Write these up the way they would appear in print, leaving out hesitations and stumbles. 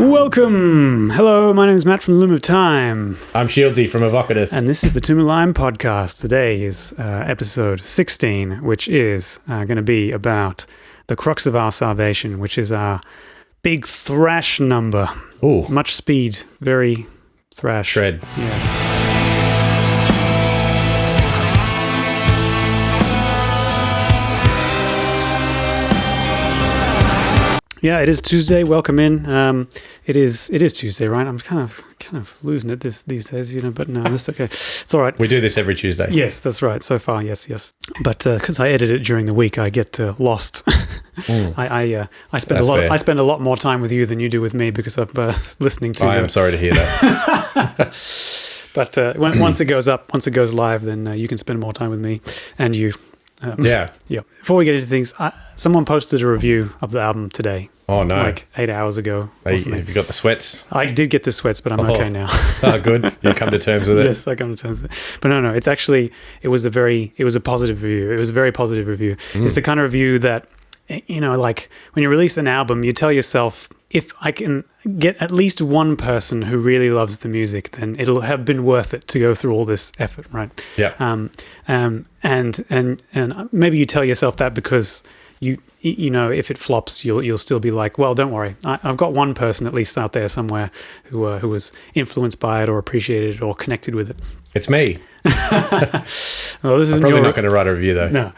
Welcome! Hello, my name is Matt from the Loom of Time. I'm Shieldsy from Evocatus. And this is the Tomb of Lime podcast. Today is episode 16, which is going to be about the Crux of Our Salvation, which is our big thrash number. Ooh. Much speed, very thrash. Shred. Yeah. Yeah, it is Tuesday. Welcome in. It is Tuesday, right? I'm kind of losing it these days, but no, that's okay. It's all right. We do this every Tuesday. Yes, that's right. So far, yes. But because I edit it during the week, I get lost. I spend a lot more time with you than you do with me because I'm listening to. I am sorry to hear that. But once it goes live, then you can spend more time with me and you. Yeah. Before we get into things, someone posted a review of the album today. Oh, no. Like 8 hours ago. Have you got the sweats? I did get the sweats, but I'm okay now. Oh, good. You come to terms with it? Yes, I come to terms with it. But no, it's actually, it was a positive review. It was a very positive review. It's the kind of review that, like when you release an album, you tell yourself, if I can get at least one person who really loves the music, then it'll have been worth it to go through all this effort, right? Yeah. And maybe you tell yourself that because if it flops, you'll still be like, well, don't worry, I've got one person at least out there somewhere who was influenced by it or appreciated it or connected with it. It's me. Well, this is probably not going to write a review though. No.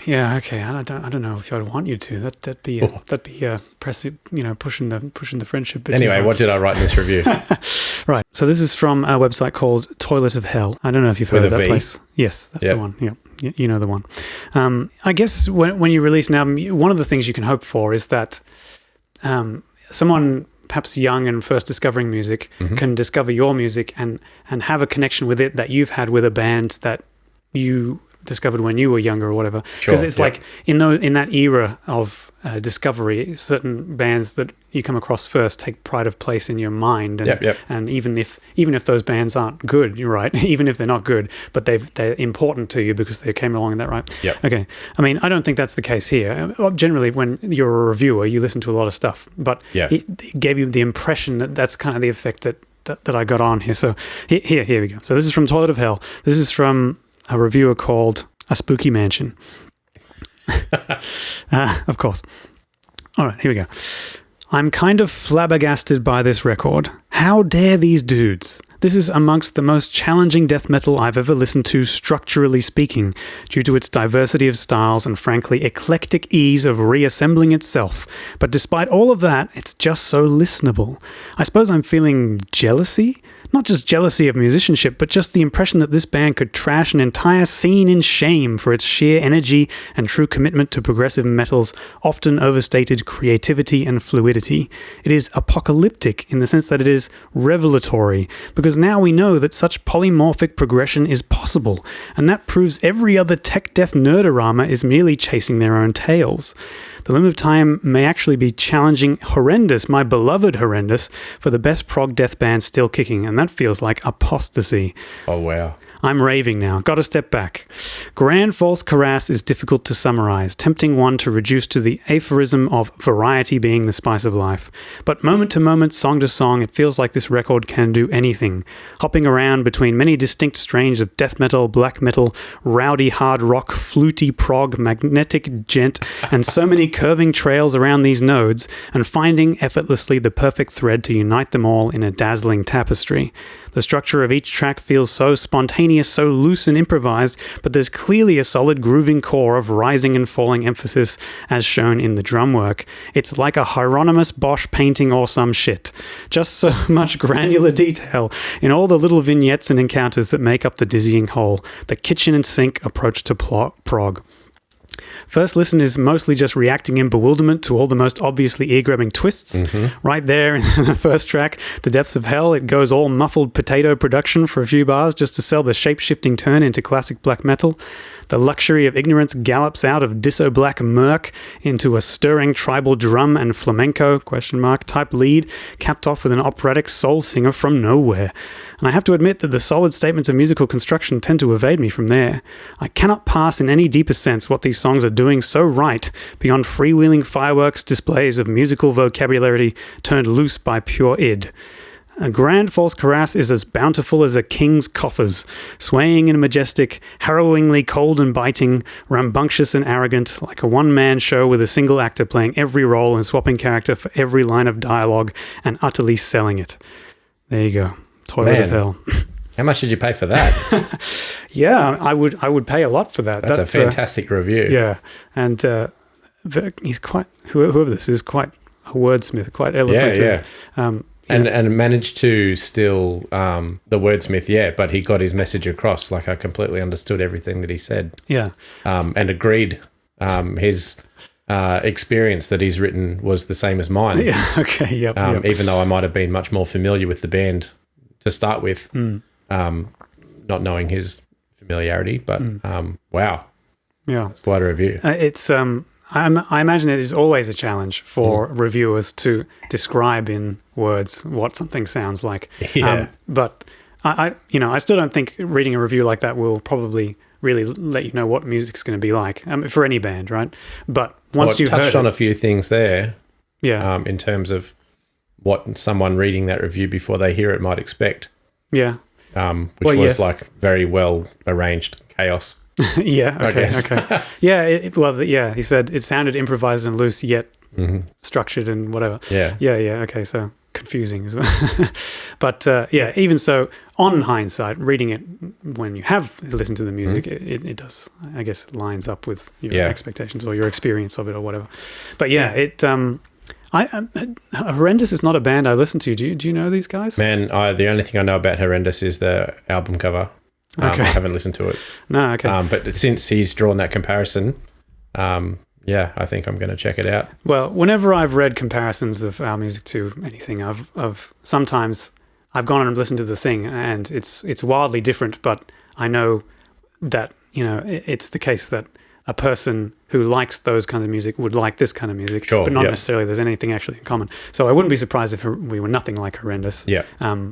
Yeah. Okay. I don't know if I'd want you to. That'd be pushing the friendship. Anyway, what did I write in this review? Right. So this is from a website called Toilet of Hell. I don't know if you've heard of that place. Yes, that's the one. Yeah, you know the one. I guess when you release an album, one of the things you can hope for is that someone perhaps young and first discovering music can discover your music and have a connection with it that you've had with a band that you discovered when you were younger or whatever. Because it's like in that era of discovery, certain bands that you come across first take pride of place in your mind, and even if those bands aren't good, you're right. Even if they're not good, but they're important to you because they came along in that right. Yep. Okay. I mean, I don't think that's the case here. Generally, when you're a reviewer, you listen to a lot of stuff, but it gave you the impression that that's kind of the effect that I got on here. So here we go. So this is from Toilet of Hell. This is from a reviewer called A Spooky Mansion. Of course. All right, here we go. I'm kind of flabbergasted by this record. How dare these dudes? This is amongst the most challenging death metal I've ever listened to, structurally speaking, due to its diversity of styles and frankly eclectic ease of reassembling itself. But despite all of that, it's just so listenable. I suppose I'm feeling jealousy? Not just jealousy of musicianship, but just the impression that this band could trash an entire scene in shame for its sheer energy and true commitment to progressive metal's often overstated creativity and fluidity. It is apocalyptic in the sense that it is revelatory, because now we know that such polymorphic progression is possible, and that proves every other tech death nerdorama is merely chasing their own tails. The Loom of Time may actually be challenging Horrendous, my beloved Horrendous, for the best prog death band still kicking, and that feels like apostasy. Oh, wow. I'm raving now. Got to step back. Grand False Karass is difficult to summarize, tempting one to reduce to the aphorism of variety being the spice of life. But moment to moment, song to song, it feels like this record can do anything. Hopping around between many distinct strains of death metal, black metal, rowdy hard rock, fluty prog, magnetic gent, and so many curving trails around these nodes, and finding effortlessly the perfect thread to unite them all in a dazzling tapestry. The structure of each track feels so spontaneous, so loose and improvised, but there's clearly a solid grooving core of rising and falling emphasis as shown in the drum work. It's like a Hieronymus Bosch painting or some shit. Just so much granular detail in all the little vignettes and encounters that make up the dizzying whole, the kitchen and sink approach to prog. First listen is mostly just reacting in bewilderment to all the most obviously ear-grabbing twists. Right there in the first track, The Depths of Hell, it goes all muffled potato production for a few bars just to sell the shape-shifting turn into classic black metal. The luxury of ignorance gallops out of disso-black murk into a stirring tribal drum and flamenco type lead, capped off with an operatic soul singer from nowhere. And I have to admit that the solid statements of musical construction tend to evade me from there. I cannot pass in any deeper sense what these songs are doing so right beyond freewheeling fireworks displays of musical vocabulary turned loose by pure id. A Grand False Karass is as bountiful as a king's coffers, swaying and majestic, harrowingly cold and biting, rambunctious and arrogant, like a one-man show with a single actor playing every role and swapping character for every line of dialogue and utterly selling it. There you go. Toilet of hell. How much did you pay for that? Yeah, I would pay a lot for that. That's a fantastic review. Yeah, and he's quite, whoever this is, quite a wordsmith, quite eloquent. Yeah. And managed to steal the wordsmith, but he got his message across. Like, I completely understood everything that he said. Yeah. And agreed his experience that he's written was the same as mine. Yeah, okay, yep. Even though I might have been much more familiar with the band to start with, not knowing his familiarity. But, wow. Yeah. It's quite a review. It's... I imagine it is always a challenge for reviewers to describe in words what something sounds like. Yeah. But I still don't think reading a review like that will probably really let you know what music's going to be like for any band, right? But once you've touched heard on a few things there, yeah, in terms of what someone reading that review before they hear it might expect. Yeah. Which was like very well arranged chaos. Yeah. Okay. Yeah. He said it sounded improvised and loose, yet structured and whatever. Yeah. Okay. So confusing as well. But even so, on hindsight, reading it when you have listened to the music, it does, I guess, lines up with your expectations or your experience of it or whatever. But Horrendous is not a band I listen to. Do you know these guys? Man, the only thing I know about Horrendous is the album cover. Okay. I haven't listened to it. No, okay. But since he's drawn that comparison, I think I'm going to check it out. Well, whenever I've read comparisons of our music to anything, I've sometimes I've gone and listened to the thing, and it's wildly different. But I know that it's the case that a person who likes those kinds of music would like this kind of music, but not necessarily there's anything actually in common. So I wouldn't be surprised if we were nothing like Horrendous. Yeah.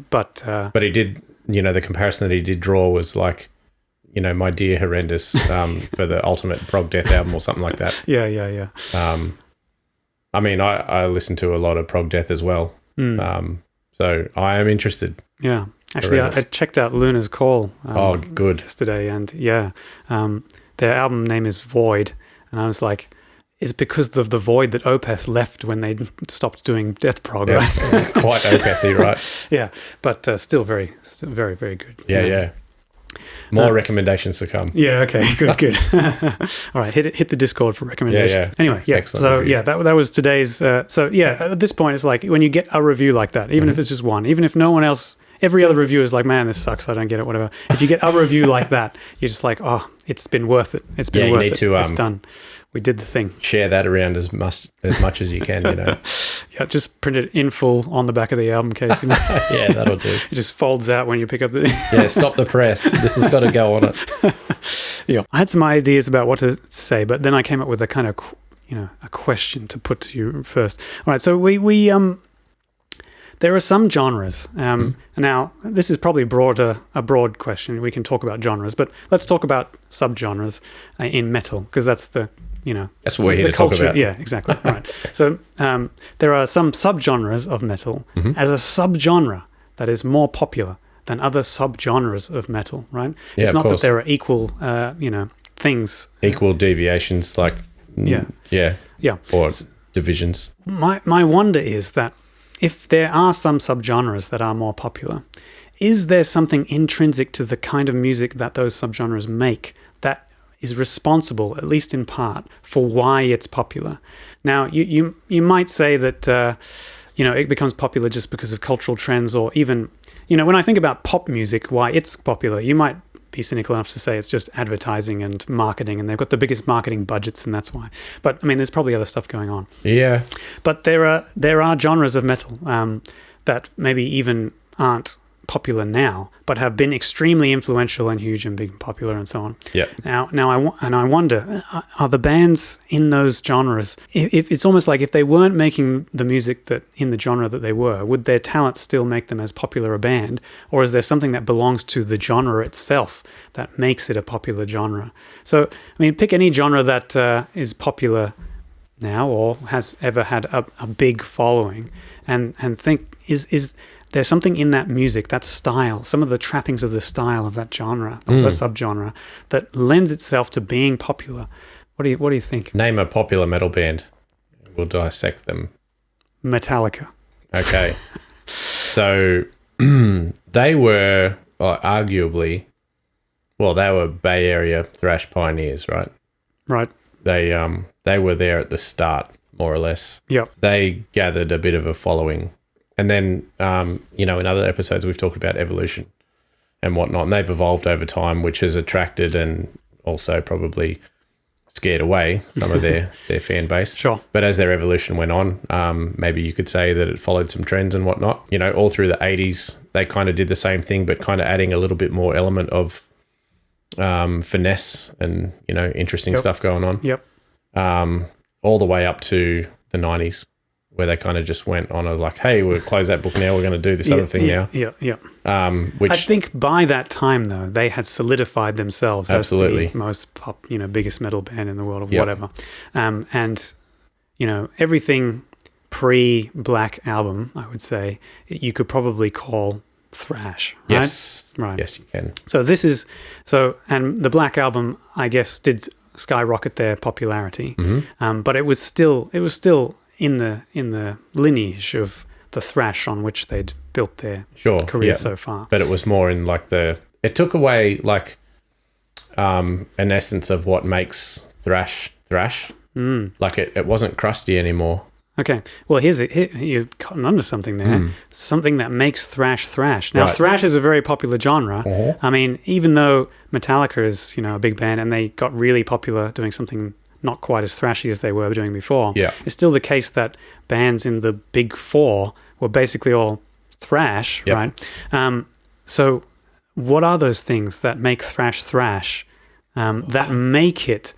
But he did. The comparison that he did draw was like, My Dear Horrendous for the Ultimate Prog Death album or something like that. Yeah. I listen to a lot of Prog Death as well. So I am interested. Yeah. Actually, I checked out Luna's Call. Good. Yesterday, and their album name is Void, and I was like, it's because of the void that Opeth left when they stopped doing death prog, right? Quite Opethy, right? Yeah, but still very, very good. Yeah. More recommendations to come. Yeah, okay, good. All right, hit the Discord for recommendations. Yeah. Anyway, excellent so review. that was today's. At this point, it's like when you get a review like that, even if it's just one, even if no one else, every other review is like, man, this sucks, I don't get it, whatever. If you get a review like that, you're just like, oh, it's been worth it. It's been worth it. It's done. We did the thing. Share that around as much as you can, Yeah, just print it in full on the back of the album case. Yeah, that'll do. It just folds out when you pick up the... Yeah, stop the press. This has got to go on it. Yeah, I had some ideas about what to say, but then I came up with a kind of, a question to put to you first. All right, so we there are some genres. Now, this is probably a broad question. We can talk about genres, but let's talk about subgenres in metal, because that's the... that's what we're here to talk about. Yeah, exactly. Right. So there are some subgenres of metal as a subgenre that is more popular than other subgenres of metal, right? Yeah, it's not of course. that there are equal, things. Equal deviations, like... Yeah. Or divisions. My wonder is that if there are some subgenres that are more popular, is there something intrinsic to the kind of music that those subgenres make that is responsible, at least in part, for why it's popular? Now, you might say that it becomes popular just because of cultural trends, or even when I think about pop music, why it's popular, you might be cynical enough to say it's just advertising and marketing, and they've got the biggest marketing budgets, and that's why. But there's probably other stuff going on. Yeah. But there are genres of metal that maybe even aren't popular now, but have been extremely influential and huge and big and popular and so on. Yeah. Now I wonder, are the bands in those genres, if it's almost like if they weren't making the music that in the genre that they were, would their talent still make them as popular a band? Or is there something that belongs to the genre itself that makes it a popular genre? So, I mean, pick any genre that is popular now or has ever had a big following, and think, is there something in that music, that style, some of the trappings of the style of that genre, of the subgenre, that lends itself to being popular? What do you think? Name a popular metal band. We'll dissect them. Metallica. Okay. So they were arguably, they were Bay Area thrash pioneers, right? Right. They were there at the start, more or less. Yep. They gathered a bit of a following. And then, in other episodes, we've talked about evolution and whatnot, and they've evolved over time, which has attracted and also probably scared away some of their fan base. Sure. But as their evolution went on, maybe you could say that it followed some trends and whatnot. All through the 80s, they kind of did the same thing, but kind of adding a little bit more element of finesse and, interesting stuff going on. Yep. All the way up to the 90s, where they kind of just went on hey, we'll close that book now, we're going to do this other thing now. Yeah. Which I think by that time, though, they had solidified themselves absolutely as the most biggest metal band in the world, or whatever. And everything pre-Black Album, I would say, you could probably call thrash, right? Yes. Right. Yes, you can. So and the Black Album, I guess, did skyrocket their popularity, but it was still in the lineage of the thrash on which they'd built their career so far. But it was more in it took away an essence of what makes thrash. It wasn't crusty anymore. Okay, well, you've gotten onto something there. Something that makes thrash. Now, thrash is a very popular genre. I mean, even though Metallica is, a big band and they got really popular doing something not quite as thrashy as they were doing before, it's still the case that bands in the big four were basically all thrash, right? So what are those things that make thrash, that make it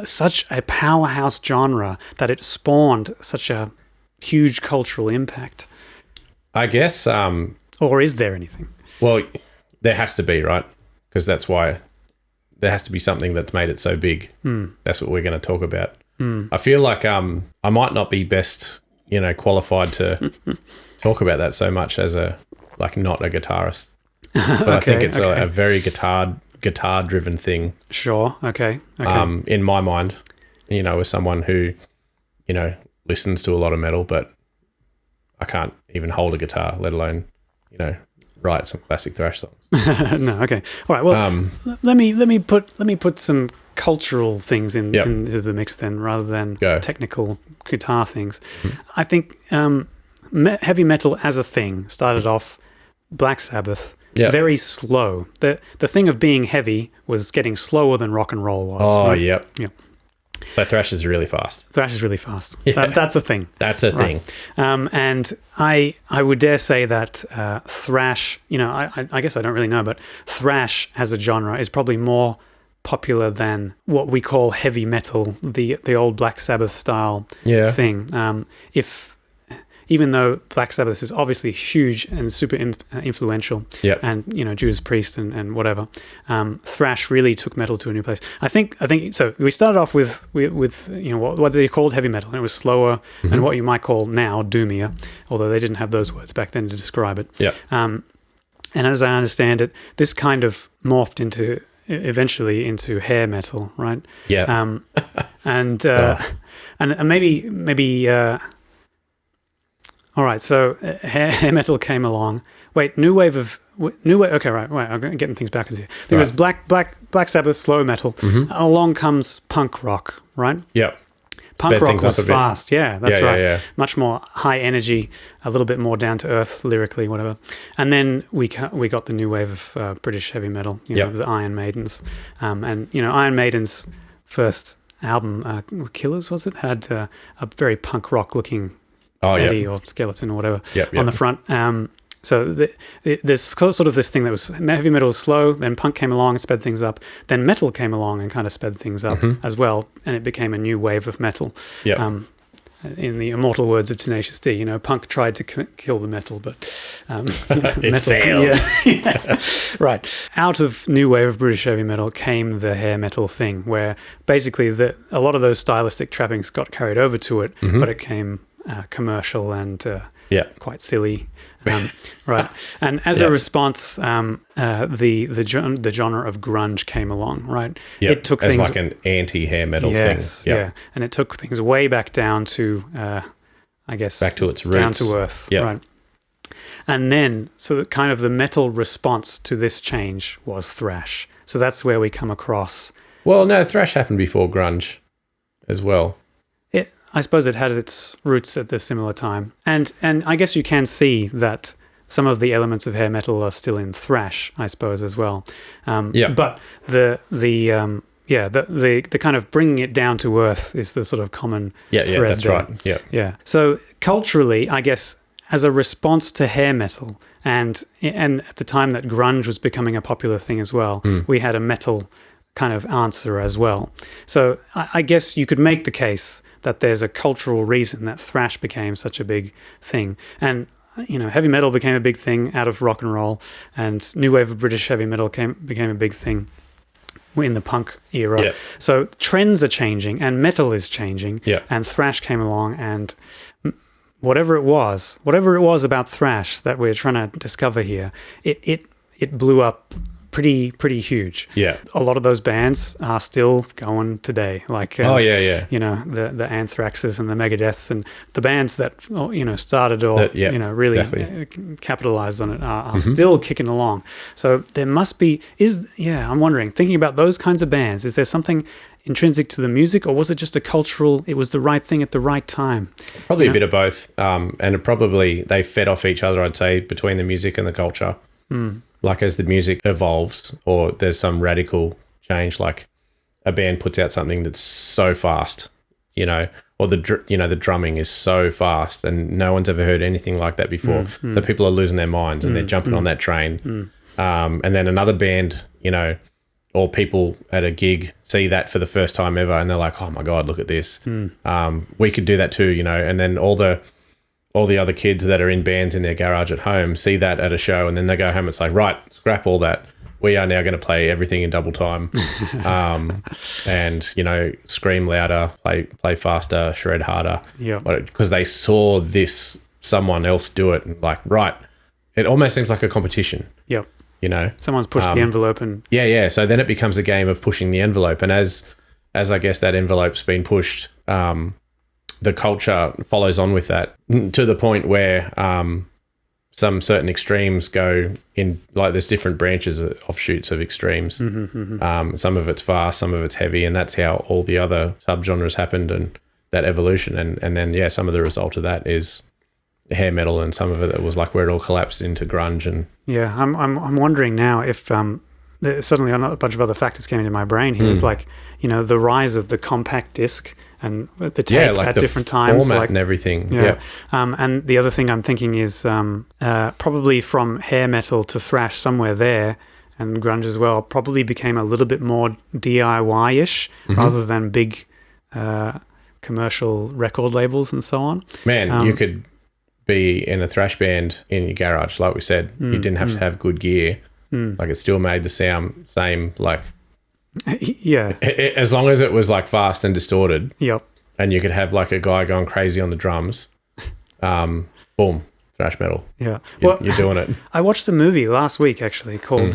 such a powerhouse genre, that it spawned such a huge cultural impact? I guess... or is there anything? Well, there has to be, right? Because that's why there has to be something that's made it so big. That's what we're going to talk about. I feel like I might not be best, qualified to talk about that so much as not a guitarist. But I think it's a very guitar-driven thing. Sure. Okay. In my mind, as someone who, listens to a lot of metal, but I can't even hold a guitar, let alone, write some classic thrash songs. No. Okay. All right. Well, let me put some cultural things into the mix then, rather than technical guitar things. I think heavy metal as a thing started off Black Sabbath. Very slow. The thing of being heavy was getting slower than rock and roll was. Oh, right? yep. Yeah. So thrash is really fast. Thrash is really fast. Yeah. That's a thing. That's a thing. And I would dare say that thrash, I guess I don't really know, but thrash as a genre is probably more popular than what we call heavy metal, the old Black Sabbath style thing. Even though Black Sabbath is obviously huge and super influential, and Judas Priest and whatever, thrash really took metal to a new place. I think so. We started off with what they called heavy metal, and it was slower and what you might call now doomier, although they didn't have those words back then to describe it. And as I understand it, this kind of morphed eventually into hair metal, right? And maybe. All right, so hair metal came along. Wait, new wave. Okay, right. I'm getting things backwards here. There was Black Sabbath slow metal. Along comes punk rock, right? Yep. Punk Sped rock was fast. Yeah, that's right. Yeah. Much more high energy, a little bit more down to earth lyrically, whatever. And then we got the new wave of British heavy metal. The Iron Maidens, and Iron Maiden's first album, Killers, was it? Had a very punk rock looking Eddie or skeleton or whatever on the front. there's sort of this thing that was heavy metal was slow, then punk came along and sped things up, then metal came along and kind of sped things up as well, and it became a new wave of metal. Yeah. In the immortal words of Tenacious D, punk tried to kill the metal, but it metal failed. Yeah, yes, right. Out of new wave of British heavy metal came the hair metal thing, where basically a lot of those stylistic trappings got carried over to it, but it came commercial and quite silly. Right. And as a response, the genre of grunge came along, right? Yep. It took as things like an anti-hair metal thing. Yeah. And it took things way back down to, I guess... back to its roots. Down to earth, right? And then, so kind of the metal response to this change was thrash. So that's where we come across... Well, no, thrash happened before grunge as well. I suppose it has its roots at the similar time. And I guess you can see that some of the elements of hair metal are still in thrash, I suppose, as well. But the kind of bringing it down to earth is the sort of common thread that's there. right. Yeah. So culturally, I guess, as a response to hair metal, and at the time that grunge was becoming a popular thing as well, we had a metal kind of answer as well. So I guess you could make the case that there's a cultural reason that thrash became such a big thing. And, heavy metal became a big thing out of rock and roll, and new wave of British heavy metal became a big thing in the punk era. Yeah. So trends are changing, and metal is changing, Yeah. and thrash came along, and whatever it was about thrash that we're trying to discover here, it blew up pretty huge. Yeah. A lot of those bands are still going today. Like, the Anthraxes and the Megadeths and the bands that, started or, really definitely. capitalized on it are still kicking along. So there must be, I'm wondering, thinking about those kinds of bands, is there something intrinsic to the music, or was it just it was the right thing at the right time? Probably a bit of both. And they fed off each other, I'd say, between the music and the culture. Like as the music evolves or there's some radical change, like a band puts out something that's so fast, or the drumming is so fast and no one's ever heard anything like that before. So people are losing their minds and they're jumping on that train. And then another band, or people at a gig see that for the first time ever and they're like, oh my God, look at this. We could do that too, and then all the other kids that are in bands in their garage at home see that at a show and then they go home. It's like, right, scrap all that. We are now going to play everything in double time, and scream louder, play faster, shred harder. Yeah, because they saw someone else do it, and like, right, it almost seems like a competition. Yep. Someone's pushed the envelope and So then it becomes a game of pushing the envelope, and as I guess that envelope's been pushed, the culture follows on with that to the point where some certain extremes go in, like there's different branches, offshoots of extremes. Some of it's fast, some of it's heavy, and that's how all the other subgenres happened and that evolution. And then, some of the result of that is hair metal, and some of it was like where it all collapsed into grunge. And I'm wondering now if suddenly a bunch of other factors came into my brain here. It's like, the rise of the compact disc and the tape at different times, format and everything. And the other thing I'm thinking is probably from hair metal to thrash, somewhere there, and grunge as well, probably became a little bit more DIY-ish rather than big commercial record labels and so on. Man, you could be in a thrash band in your garage, like we said. You didn't have to have good gear. Like it still made the sound same, like as long as it was like fast and distorted. Yep. And you could have like a guy going crazy on the drums. Boom, thrash metal. Yeah. You're doing it. I watched a movie last week actually called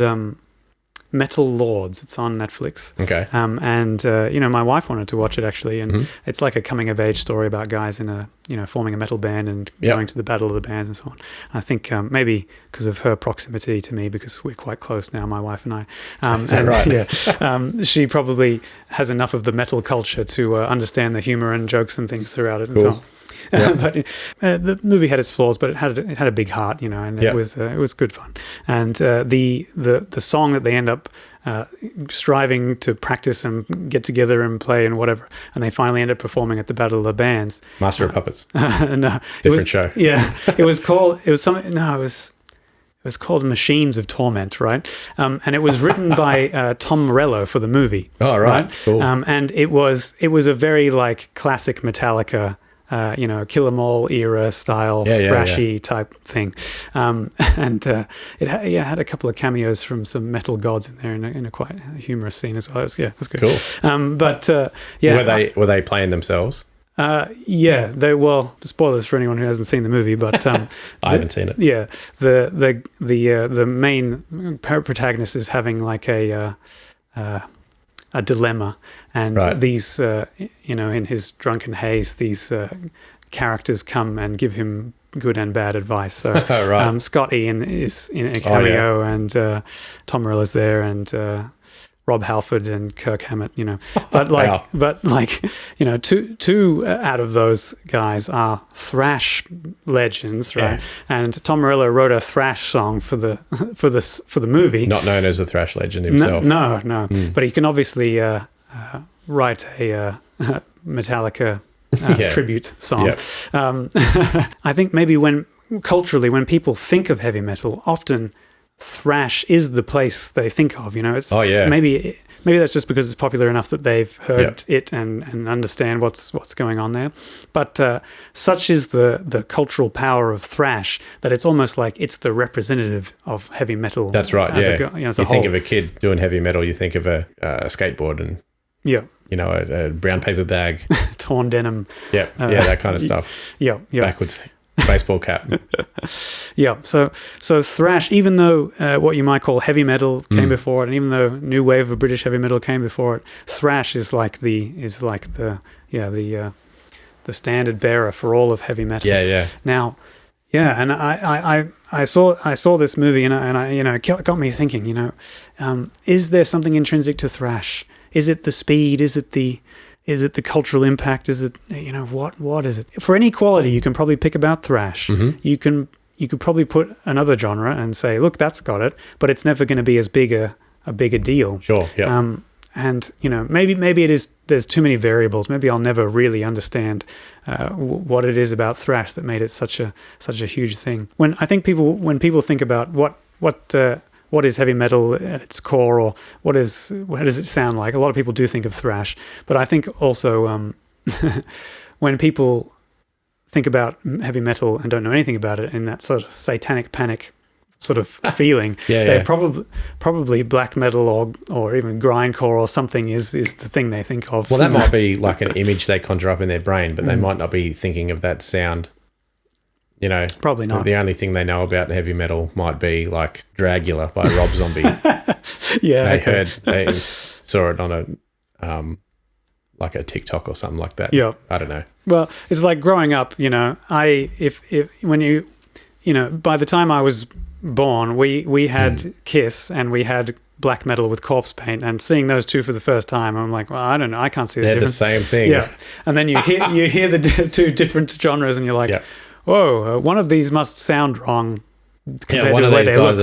Metal Lords. It's on Netflix. Okay. And my wife wanted to watch it actually, and it's like a coming of age story about guys in a forming a metal band and going to the battle of the bands and so on. I think maybe because of her proximity to me, because we're quite close now, my wife and I. Is that right? Yeah. She probably has enough of the metal culture to understand the humor and jokes and things throughout it. And so on. But the movie had its flaws, but it had a big heart, and it was good fun. And the song that they end up striving to practice and get together and play and whatever, and they finally end up performing at the Battle of the Bands. Master of Puppets. No, Different show. Yeah, it was called. It was something. No, it was. was called Machines of Torment, right? And it was written by Tom Morello for the movie. Oh, right. Cool. And it was a very like classic Metallica, Kill 'Em All era style, thrashy type thing. And it had a couple of cameos from some metal gods in there in a quite humorous scene as well. It was good. Cool. Were they playing themselves? Spoilers for anyone who hasn't seen the movie, but I haven't seen it. Yeah, the main protagonist is having like a dilemma, and these in his drunken haze, these characters come and give him good and bad advice. So Scott Ian is in a cameo, and Tom Morello's there, and Rob Halford and Kirk Hammett, but two out of those guys are thrash legends, right? Yeah. And Tom Morello wrote a thrash song for the movie. Not known as a thrash legend himself. No. But he can obviously write a Metallica tribute song. Yep. I think maybe when people think of heavy metal, often thrash is the place they think of. Maybe that's just because it's popular enough that they've heard it and understand what's going on there. But such is the cultural power of thrash that it's almost like it's the representative of heavy metal. That's right. You think of a kid doing heavy metal, you think of a skateboard and a brown paper bag, torn denim, that kind of stuff. Backwards baseball cap. So thrash, even though what you might call heavy metal came before it, and even though new wave of British heavy metal came before it, thrash is like the standard bearer for all of heavy metal. Now, and I saw this movie, and it got me thinking. Is there something intrinsic to thrash? Is it the speed? Is it the cultural impact? Is it, what is it? For any quality, you can probably pick about thrash. Mm-hmm. You could probably put another genre and say, look, that's got it, but it's never going to be as big a bigger deal. Sure. Yeah. And maybe it is. There's too many variables. Maybe I'll never really understand what it is about thrash that made it such a huge thing. When people think about what is heavy metal at its core, or what does it sound like? A lot of people do think of thrash, but I think also when people think about heavy metal and don't know anything about it in that sort of satanic panic sort of feeling, they probably black metal or even grindcore or something is the thing they think of. Well, that might be like an image they conjure up in their brain, but they might not be thinking of that sound. Probably not. The only thing they know about heavy metal might be like Dragula by Rob Zombie. They saw it on a TikTok or something like that. Yeah. I don't know. Well, it's like growing up, when you by the time I was born, we had Kiss and we had black metal with corpse paint, and seeing those two for the first time, I'm like, well, I don't know, I can't see the difference. They're the same thing. Yeah. And then you hear the two different genres and you're like, whoa, one of these must sound wrong compared to the way they look.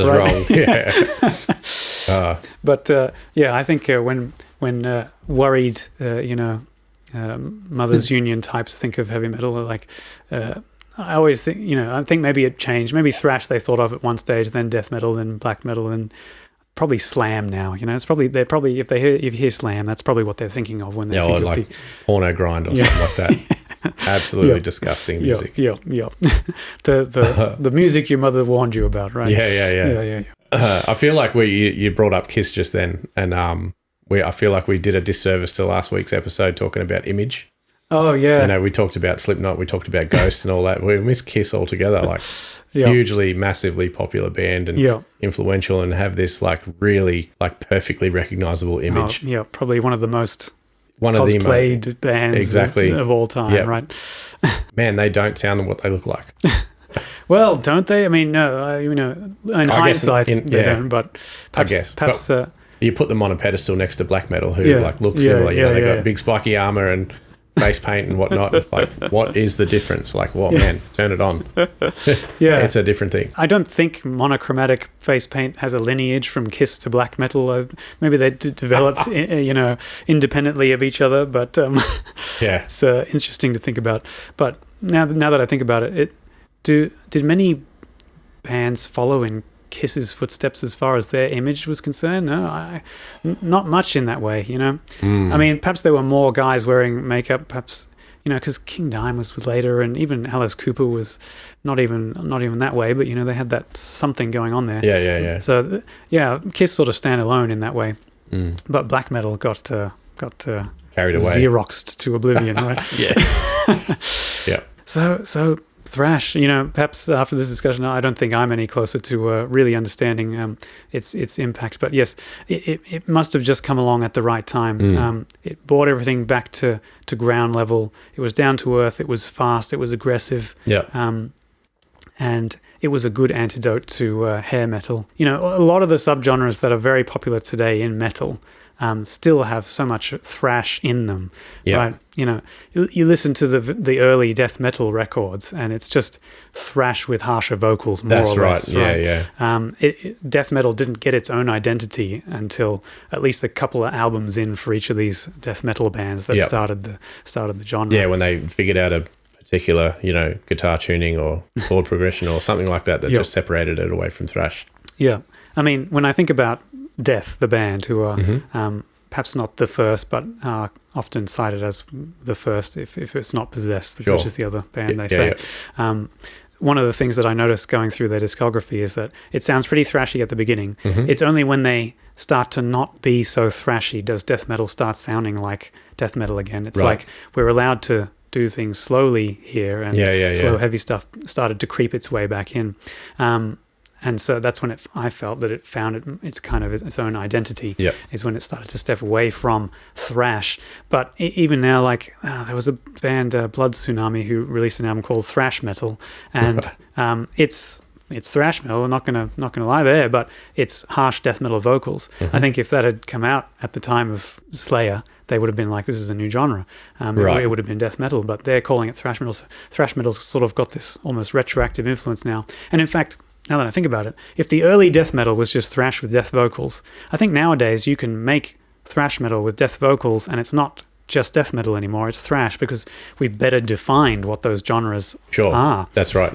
Wrong. But I think when worried, Mothers Union types think of heavy metal, like I always think, I think maybe it changed. Maybe thrash they thought of at one stage, then death metal, then black metal, and probably slam now. It's probably if you hear slam, that's probably what they're thinking of when they think of like porno grind or something like that. Absolutely disgusting music. Yeah. The music your mother warned you about, right? Yeah. I feel like you brought up Kiss just then, and I feel like we did a disservice to last week's episode talking about image. Oh yeah. We talked about Slipknot, we talked about Ghost and all that. We missed Kiss altogether. Like hugely, massively popular band and influential, and have this like really like perfectly recognizable image. Probably one of the most cosplayed bands of all time, right? Man, they don't sound what they look like. Well, don't they? I mean, no, in hindsight, they don't, but perhaps you put them on a pedestal next to black metal who look similar. They got big spiky armor and face paint and whatnot. Like, what is the difference? Like, man, turn it on. It's a different thing. I don't think monochromatic face paint has a lineage from Kiss to black metal. Maybe they developed, independently of each other. But it's interesting to think about. But now that I think about it, did many bands follow in Kiss's footsteps as far as their image was concerned. No, not much in that way, you know. I mean, perhaps there were more guys wearing makeup, perhaps, you know, because King Diamond was later, and even Alice Cooper was not even that way, but, you know, they had that something going on there. Yeah. So, Kiss sort of stand alone in that way. But black metal got carried away, Xeroxed to oblivion, right? Yeah. So thrash, you know, perhaps after this discussion, I don't think I'm any closer to really understanding its impact. But yes, it must have just come along at the right time. It brought everything back to ground level. It was down to earth. It was fast. It was aggressive. And it was a good antidote to hair metal. You know, a lot of the subgenres that are very popular today in metal still have so much thrash in them, right? You know, you listen to the early death metal records, and it's just thrash with harsher vocals, more or less. Right? Death metal didn't get its own identity until at least a couple of albums in for each of these death metal bands that started the genre. Yeah, when they figured out a particular, you know, guitar tuning or chord progression or something like that just separated it away from thrash. Yeah. I mean, when I think about Death, the band, who are perhaps not the first, but often cited as the first if it's not Possessed, which is the other band they say. One of the things that I noticed going through their discography is that it sounds pretty thrashy at the beginning. It's only when they start to not be so thrashy does death metal start sounding like death metal again. It's like we're allowed to do things slowly here, and slow, heavy stuff started to creep its way back in. And so that's when I felt that it found its kind of its own identity, is when it started to step away from thrash. But even now, like there was a band, Blood Tsunami, who released an album called Thrash Metal, and it's thrash metal. I'm not gonna lie there, but it's harsh death metal vocals. I think if that had come out at the time of Slayer, they would have been like, this is a new genre. It would have been death metal, but they're calling it thrash metal. So thrash metal's sort of got this almost retroactive influence now. And in fact, now that I think about it, if the early death metal was just thrash with death vocals, I think nowadays you can make thrash metal with death vocals and it's not just death metal anymore, it's thrash, because we've better defined what those genres are. That's right.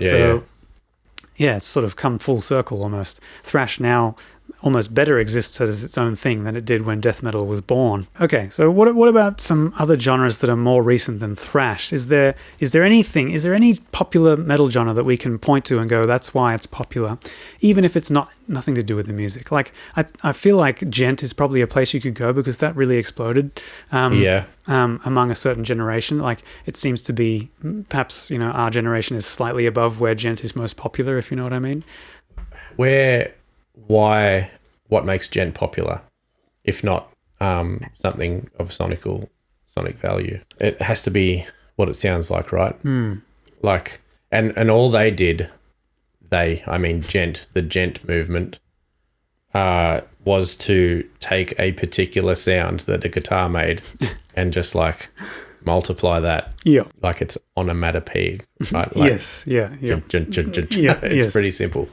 It's sort of come full circle almost. Thrash now almost better exists as its own thing than it did when death metal was born. Okay, so what about some other genres that are more recent than thrash? Is there any popular metal genre that we can point to and go, that's why it's popular, even if it's nothing to do with the music? Like I feel like gent is probably a place you could go, because that really exploded among a certain generation. Like it seems to be, perhaps, you know, our generation is slightly above where gent is most popular, if you know what I mean. What makes gent popular, if not something of sonic value? It has to be what it sounds like, right? Like, and all they did, the gent movement, was to take a particular sound that a guitar made and just like multiply that. Like it's onomatopoeia, right? Like, it's pretty simple.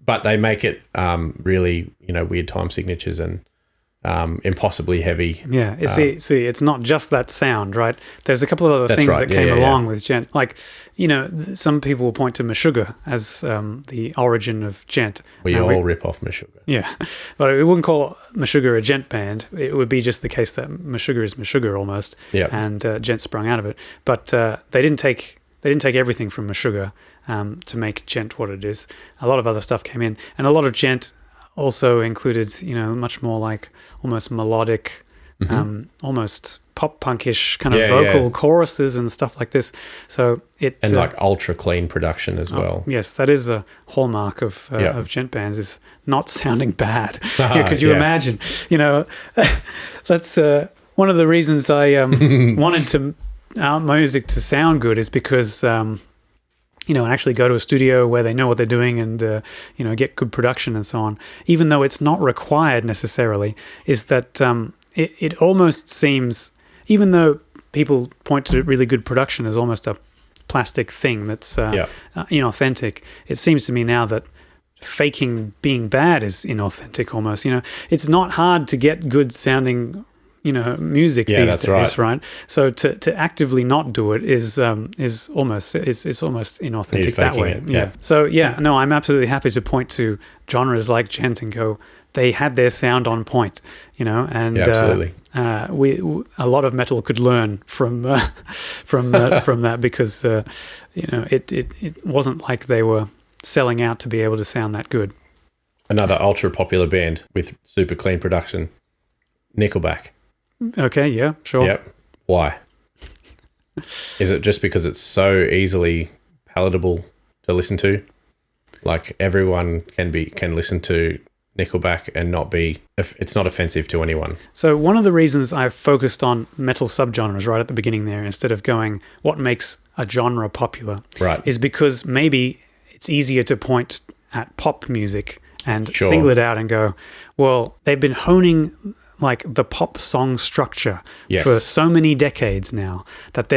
But they make it really, you know, weird time signatures and impossibly heavy. See, it's not just that sound, right? There's a couple of other things that came along with gent. Like, you know, some people will point to Meshuggah as the origin of gent. We all rip off Meshuggah. Yeah, but we wouldn't call Meshuggah a gent band. It would be just the case that Meshuggah is Meshuggah almost, and gent sprung out of it. But they didn't take everything from Meshuggah to make gent what it is. A lot of other stuff came in, and a lot of gent also included, you know, much more like almost melodic, almost pop punkish kind of vocal choruses and stuff like this. So like ultra clean production as well. Yes, that is a hallmark of gent bands, is not sounding bad. Could you imagine? You know, that's one of the reasons I wanted our music to sound good, is because you know, and actually go to a studio where they know what they're doing and you know, get good production and so on, even though it's not required necessarily, is that it almost seems, even though people point to really good production as almost a plastic thing that's inauthentic, it seems to me now that faking being bad is inauthentic almost. You know, it's not hard to get good sounding, music these that's days, right. So to actively not do it is almost inauthentic that way. Faking it, So no, I'm absolutely happy to point to genres like gent and go, they had their sound on point, and absolutely. A lot of metal could learn from that because it wasn't like they were selling out to be able to sound that good. Another ultra popular band with super clean production, Nickelback. Okay, yeah, sure. Yep. Why? Is it just because it's so easily palatable to listen to? Like everyone can listen to Nickelback and it's not offensive to anyone. So one of the reasons I've focused on metal subgenres right at the beginning there, instead of going what makes a genre popular, right, is because maybe it's easier to point at pop music and Sure. single it out and go, well, they've been honing like the pop song structure for so many decades now that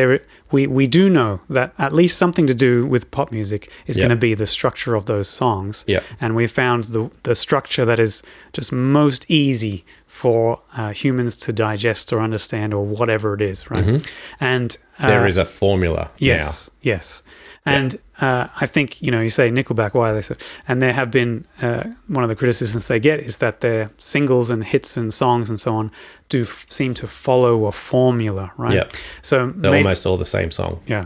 we do know that at least something to do with pop music is going to be the structure of those songs. Yep. And we found the structure that is just most easy for humans to digest or understand or whatever it is, right? Mm-hmm. And there is a formula now. Yes. And I think, you say Nickelback, why are they so... And there have been... one of the criticisms they get is that their singles and hits and songs and so on do seem to follow a formula, right? Yep. So they're almost all the same song. Yeah.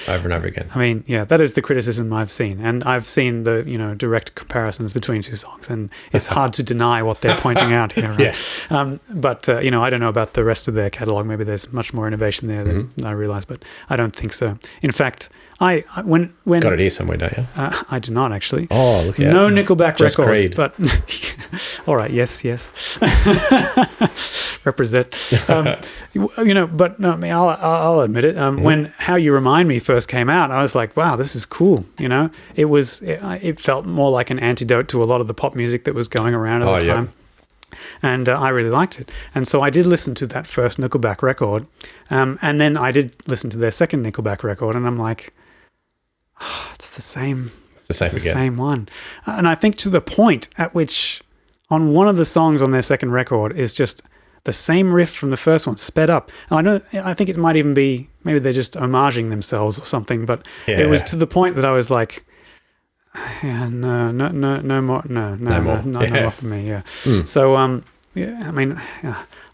Over and over again. I mean, that is the criticism I've seen. And I've seen the, direct comparisons between two songs. And it's hard to deny what they're pointing out here, right? Yeah. But I don't know about the rest of their catalogue. Maybe there's much more innovation there than I realise, but I don't think so. In fact... when got it here somewhere, don't you? I do not actually. Oh, look at no Nickelback Just records, Creed. but all right, yes, represent. But no, I mean, I'll admit it. When How You Remind Me first came out, I was like, wow, this is cool. It felt more like an antidote to a lot of the pop music that was going around at the time. And I really liked it. And so I did listen to that first Nickelback record. And then I did listen to their second Nickelback record. And I'm like, it's the same. It's the same again. Same one. And I think to the point at which on one of the songs on their second record is just the same riff from the first one sped up. And I think it might even be, maybe they're just homaging themselves or something. But it was to the point that I was like, no more for me. Yeah. So I mean,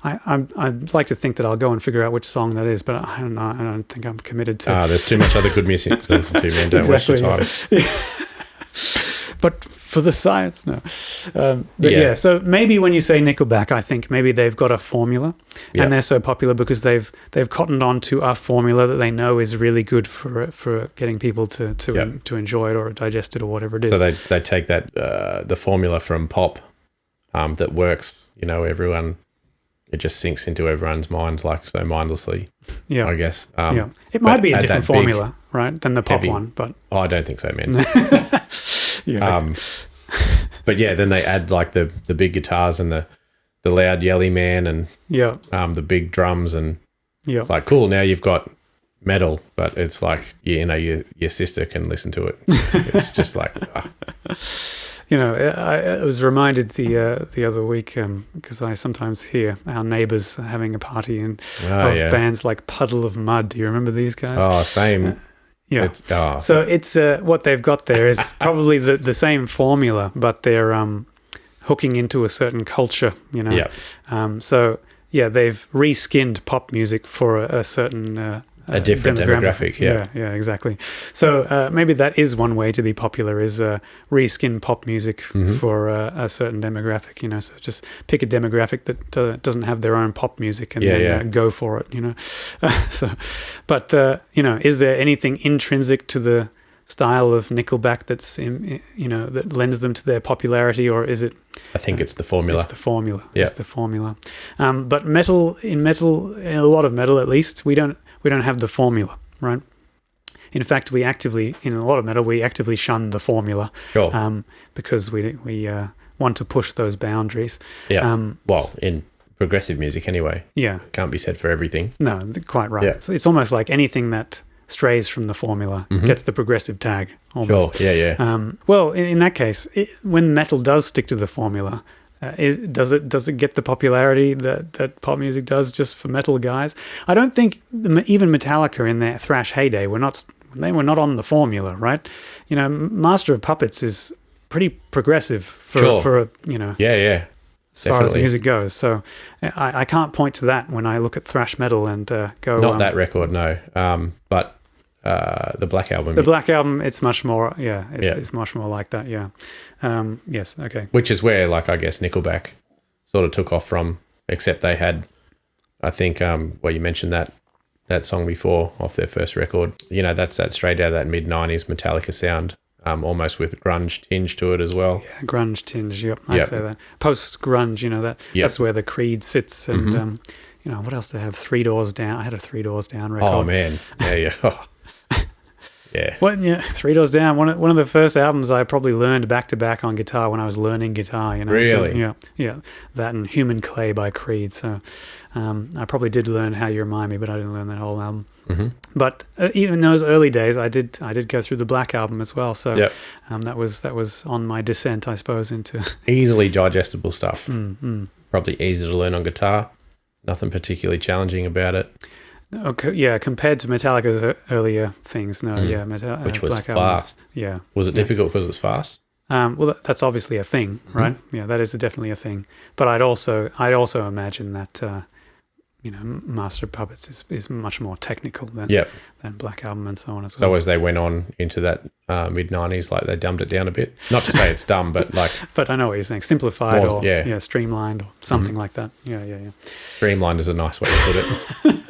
I'd like to think that I'll go and figure out which song that is, but I don't know. I don't think I'm committed to. There's too much other good music to listen to, man. Don't waste your time. Yeah. But for the science, no. So maybe when you say Nickelback, I think maybe they've got a formula, and they're so popular because they've cottoned on to a formula that they know is really good for getting people to enjoy it or digest it or whatever it is. So they take that the formula from pop that works. Everyone. It just sinks into everyone's minds like so mindlessly. Yeah, I guess. It might be a different formula, right, than the pop heavy one, but I don't think so, man. But then they add like the big guitars and the loud yelly man and the big drums and it's like cool. Now you've got metal, but it's like your sister can listen to it. It's just like. I was reminded the other week because I sometimes hear our neighbours having a party of bands like Puddle of Mud. Do you remember these guys? Oh, same. So it's what they've got there is probably the same formula, but they're hooking into a certain culture. So they've reskinned pop music for a certain. A different demographic, yeah, exactly. So maybe that is one way to be popular is reskin pop music for a certain demographic. So just pick a demographic that doesn't have their own pop music and then go for it. Is there anything intrinsic to the style of Nickelback that's that lends them to their popularity, or is it? I think it's the formula. It's the formula. Yeah. It's the formula. But in a lot of metal at least, we don't have the formula, right? In fact, in a lot of metal, we actively shun the formula, because we want to push those boundaries. Yeah. In progressive music anyway. Yeah. Can't be said for everything. No, quite right. Yeah. So it's almost like anything that strays from the formula gets the progressive tag. Almost. Sure. Yeah. In that case, when metal does stick to the formula, does it get the popularity that pop music does just for metal guys? I don't think even Metallica in their thrash heyday were not on the formula, right? You know, Master of Puppets is pretty progressive for a, you know, yeah, as far as music goes. So I can't point to that when I look at thrash metal and go. Not that record, no. But the Black Album. The Black Album, it's much more. Yeah, it's much more like that. Yeah. Yes. Okay. Which is where, like, I guess Nickelback sort of took off from. Except they had, I think, well, you mentioned that song before off their first record. You know, that's that straight out of that mid-90s Metallica sound. Almost with grunge tinge to it as well. Yeah, grunge tinge. Yep, I'd say that. Post grunge, you know, that's where the Creed sits. And you know, what else do I have? 3 Doors Down. I had a 3 Doors Down record. Oh man, yeah. Yeah. Well, yeah, 3 Doors Down. One of the first albums I probably learned back to back on guitar when I was learning guitar. You know, really? So, yeah. That and Human Clay by Creed. So I probably did learn How You Remind Me, but I didn't learn that whole album. Mm-hmm. But even those early days, I did go through the Black Album as well. So that was on my descent, I suppose, into easily digestible stuff. Probably easy to learn on guitar. Nothing particularly challenging about it. Okay, yeah, compared to Metallica's earlier things, no, which was Black fast. Albums, yeah. Was it difficult because it was fast? Well, that's obviously a thing, right? Yeah, that is definitely a thing. But I'd also imagine that you know, Master of Puppets is much more technical than Black Album and so on as well. So as they went on into that mid-90s, like they dumbed it down a bit. Not to say it's dumb, but like... But I know what you're saying. Simplified or streamlined or something like that. Yeah. Streamlined is a nice way to put it.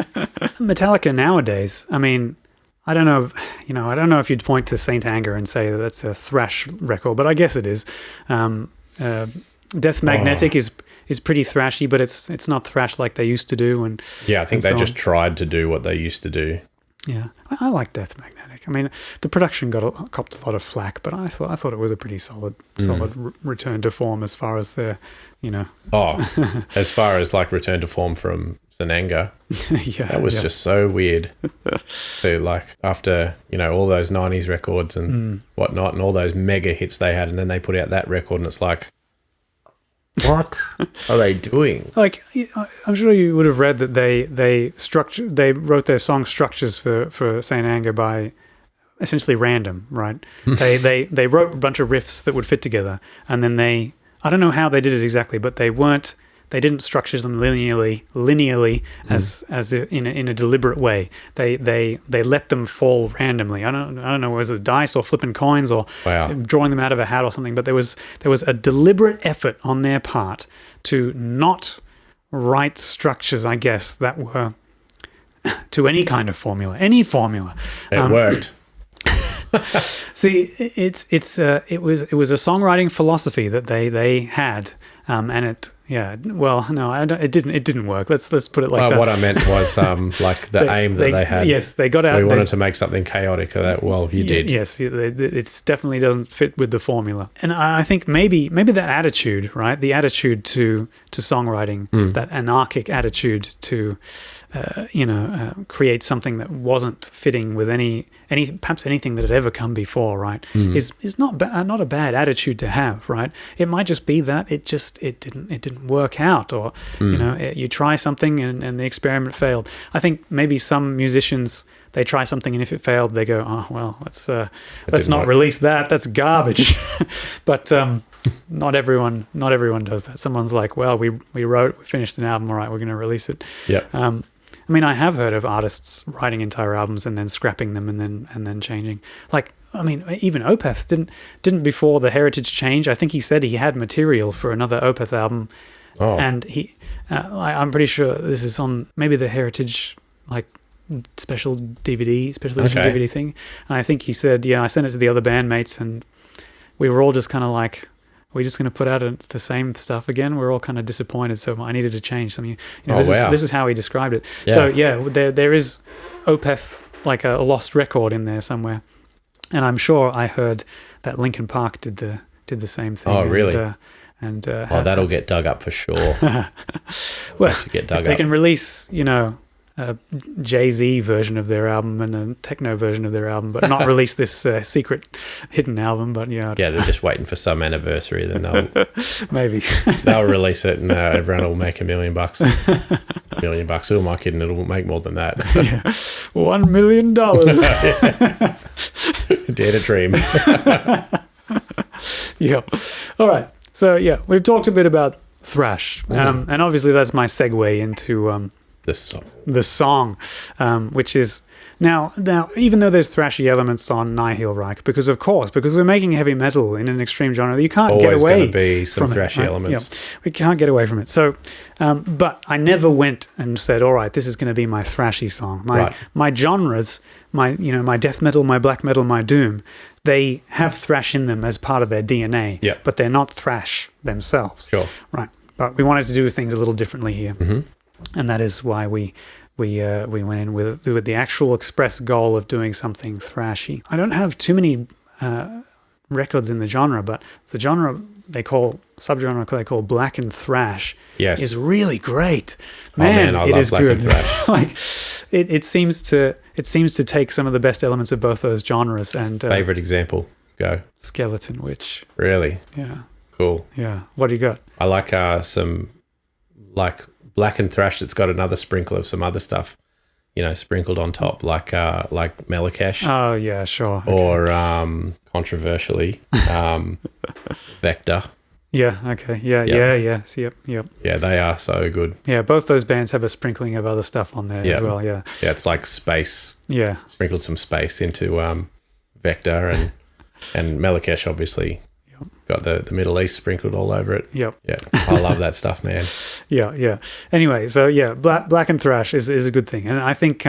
Metallica nowadays, I mean, I don't know if you'd point to Saint Anger and say that that's a thrash record, but I guess it is. Death Magnetic is pretty thrashy, but it's not thrash like they used to do. And I think they just tried to do what they used to do. Yeah, I like Death Magnetic. I mean, the production copped a lot of flack, but I thought it was a pretty solid return to form as far as the, you know. As far as like return to form from Zenanga, that was just so weird. So like after, you know, all those 90s records and whatnot and all those mega hits they had, and then they put out that record and it's like, what are they doing? Like, I'm sure you would have read that they wrote their song structures for Saint Anger by essentially random, right? they wrote a bunch of riffs that would fit together, and then I don't know how they did it exactly, but they didn't structure them linearly as in a deliberate way. They let them fall randomly. I don't know, was it dice or flipping coins or drawing them out of a hat or something, but there was a deliberate effort on their part to not write structures, I guess, that were to any kind of formula. Any formula. It worked. See, it was a songwriting philosophy that they had, and it. Yeah, well, no, it didn't work. Let's put it like that. What I meant was like the aim that they had. Yes, they got out. We wanted to make something chaotic. You did. Yes, it definitely doesn't fit with the formula. And I think maybe that attitude, right? The attitude to songwriting, that anarchic attitude to, create something that wasn't fitting with perhaps anything that had ever come before, right? Is not a bad attitude to have, right? It might just be that it didn't work out, or you try something and the experiment failed. I think maybe some musicians, they try something and if it failed, they go, oh well, let's not release that. That's garbage. But not everyone does that. Someone's like, well, we finished an album, all right, we're going to release it. Yeah. I mean, I have heard of artists writing entire albums and then scrapping them and then changing. Like, I mean, even Opeth didn't before the Heritage change. I think he said he had material for another Opeth album, and I'm pretty sure this is on maybe the Heritage like special edition DVD thing. And I think he said, I sent it to the other bandmates, and we were all just kind of like, we're just going to put out the same stuff again. We're all kind of disappointed, so I needed to change something. This is how he described it. Yeah. So there is Opeth, like a lost record in there somewhere, and I'm sure I heard that Linkin Park did the same thing. Oh, really? That'll get dug up for sure. Well, if they can release, Jay-Z version of their album and a techno version of their album, but not release this secret hidden album. But yeah, they're just waiting for some anniversary. Then they'll maybe they'll release it, and everyone will make $1 million. $1 million. Who am I kidding? It'll make more than that. Yeah. $1 million. Dare to dream. Yep. All right. So yeah, we've talked a bit about thrash, and obviously that's my segue into the song, which is now even though there's thrashy elements on Nihilreich, because we're making heavy metal in an extreme genre, you can't get away. Always going to be some thrashy elements. Yeah, we can't get away from it. So, but I never went and said, all right, this is going to be my thrashy song. My genres, my death metal, my black metal, my doom, they have thrash in them as part of their DNA, but they're not thrash themselves. Sure. Right. But we wanted to do things a little differently here. Mm-hmm. And that is why we went in with the actual express goal of doing something thrashy. I don't have too many records in the genre, but the genre subgenre they call black and thrash is really great. Man, I it love is black good. and thrash. Like it seems to take some of the best elements of both those genres. And favorite example, go Skeleton Witch. Really? Yeah. Cool. Yeah. What do you got? I like some like black and thrash that's got another sprinkle of some other stuff, sprinkled on top, like Melakesh. Oh yeah, sure. Okay. Or controversially, Vector. Yeah. Okay. Yeah. Yes. Yep. Yeah, they are so good. Yeah, both those bands have a sprinkling of other stuff on there as well. Yeah. Yeah, it's like space. Yeah. Sprinkled some space into Vector and Melakesh, obviously. Got the Middle East sprinkled all over it. Yep. Yeah. I love that stuff, man. Yeah. Anyway, so yeah, black and thrash is a good thing. And I think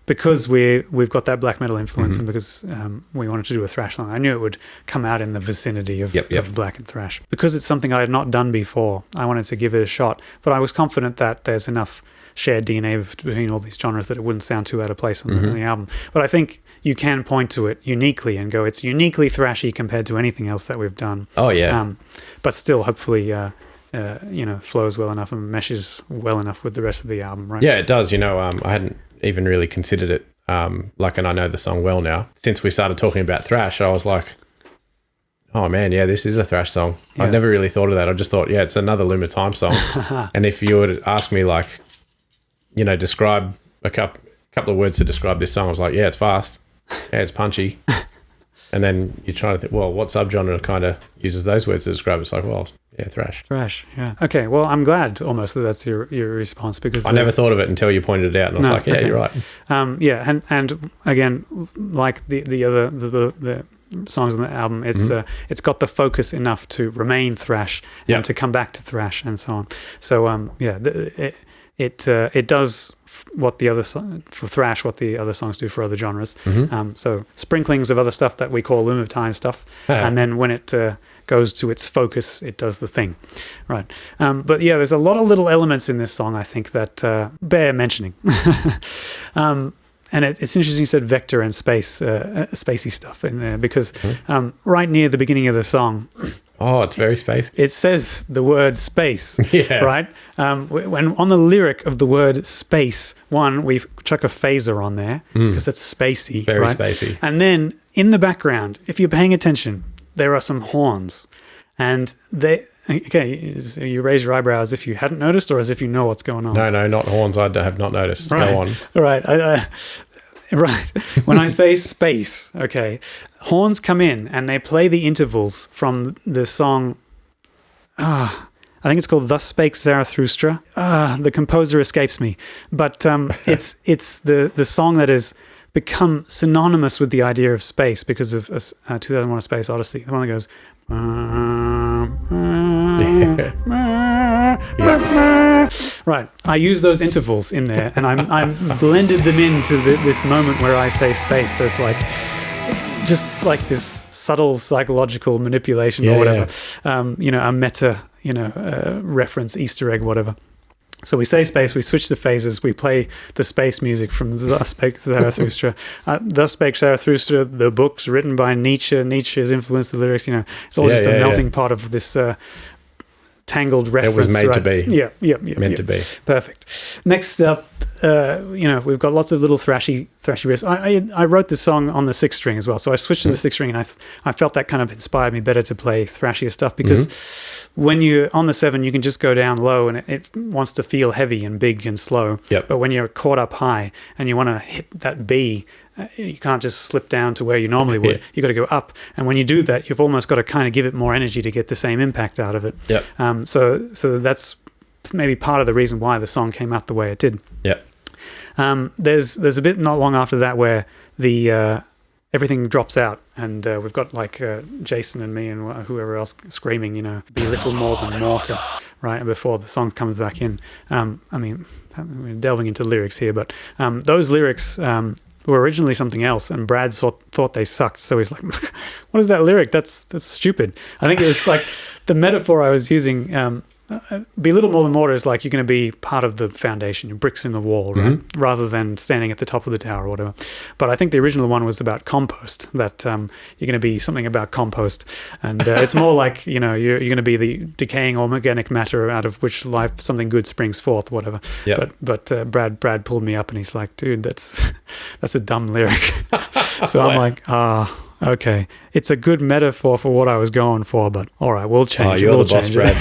because we've got that black metal influence and because we wanted to do a thrash song, I knew it would come out in the vicinity of black and thrash. Because it's something I had not done before, I wanted to give it a shot. But I was confident that there's enough shared DNA between all these genres that it wouldn't sound too out of place on the album. But I think you can point to it uniquely and go, it's uniquely thrashy compared to anything else that we've done. Oh, yeah. But still, hopefully, flows well enough and meshes well enough with the rest of the album, right? Yeah, it does. I hadn't even really considered it. And I know the song well now. Since we started talking about thrash, I was like, oh man, yeah, this is a thrash song. Yeah. I've never really thought of that. I just thought, yeah, it's another Loom of Time song. And if you would ask me, describe a couple of words to describe this song, I was like, yeah, it's fast. Yeah, it's punchy. And then you're trying to think, well, what subgenre kind of uses those words to describe it? It's like, well, yeah, thrash. Thrash, yeah. Okay, well, I'm glad almost that that's your response because... I never thought of it until you pointed it out and I was like, yeah, you're right. And again, like the other the songs on the album, it's got the focus enough to remain thrash and to come back to thrash and so on. So, it does what the other for thrash, what the other songs do for other genres. So sprinklings of other stuff that we call Loom of Time stuff, and then when it goes to its focus, it does the thing, right? But yeah, there's a lot of little elements in this song I think that bear mentioning. And it's interesting you said Vector and spacey stuff in there because right near the beginning of the song. Oh, it's very spacey. It says the word space, yeah. Right? When on the lyric of the word space, we chuck a phaser on there because it's spacey. Very right? spacey. And then in the background, if you're paying attention, there are some horns. And so you raise your eyebrows if you hadn't noticed or as if you know what's going on? No, not horns. I have not noticed. Right. Go on. Right. Right. When I say space, horns come in and they play the intervals from the song. I think it's called "Thus Spake Zarathustra." The composer escapes me, but it's the song that has become synonymous with the idea of space because of 2001: A Space Odyssey. The one that goes. Right. I use those intervals in there, and I'm blended them into this moment where I say space. There's just like this subtle psychological manipulation or whatever. Yeah. A meta, reference, Easter egg, whatever. So we say space, we switch the phases, we play the space music from Thus Spake Zarathustra. Thus Spake Zarathustra, the books written by Nietzsche. Nietzsche has influenced the lyrics, It's all just a melting pot of this tangled reference. It was made to be. Yeah. Meant to be. Perfect. Next up, we've got lots of little thrashy riffs. I wrote this song on the 6th string as well, so I switched to the 6th string, and I felt that kind of inspired me better to play thrashier stuff, because when you're on the 7, you can just go down low, and it wants to feel heavy and big and slow. Yep. But when you're caught up high and you want to hit that B, you can't just slip down to where you normally would. You got to go up, and when you do that, you've almost got to kind of give it more energy to get the same impact out of it. Yep. So that's maybe part of the reason why the song came out the way it did. Yep. There's a bit not long after that where the everything drops out, and we've got like Jason and me and whoever else screaming, be little more than mortar, right? And before the song comes back in. We're delving into lyrics here, but those lyrics were originally something else, and Brad thought they sucked, so he's like, what is that lyric? That's stupid. I think it was like the metaphor I was using, be little more than mortar is like you're going to be part of the foundation, your bricks in the wall, right? Rather than standing at the top of the tower or whatever. But I think the original one was about compost, that you're going to be something about compost. And it's more like, you're going to be the decaying organic matter out of which something good springs forth, whatever. Yep. But Brad pulled me up, and he's like, dude, that's a dumb lyric. So I'm like, okay, it's a good metaphor for what I was going for, but all right, we'll change it. You're the boss, Brad.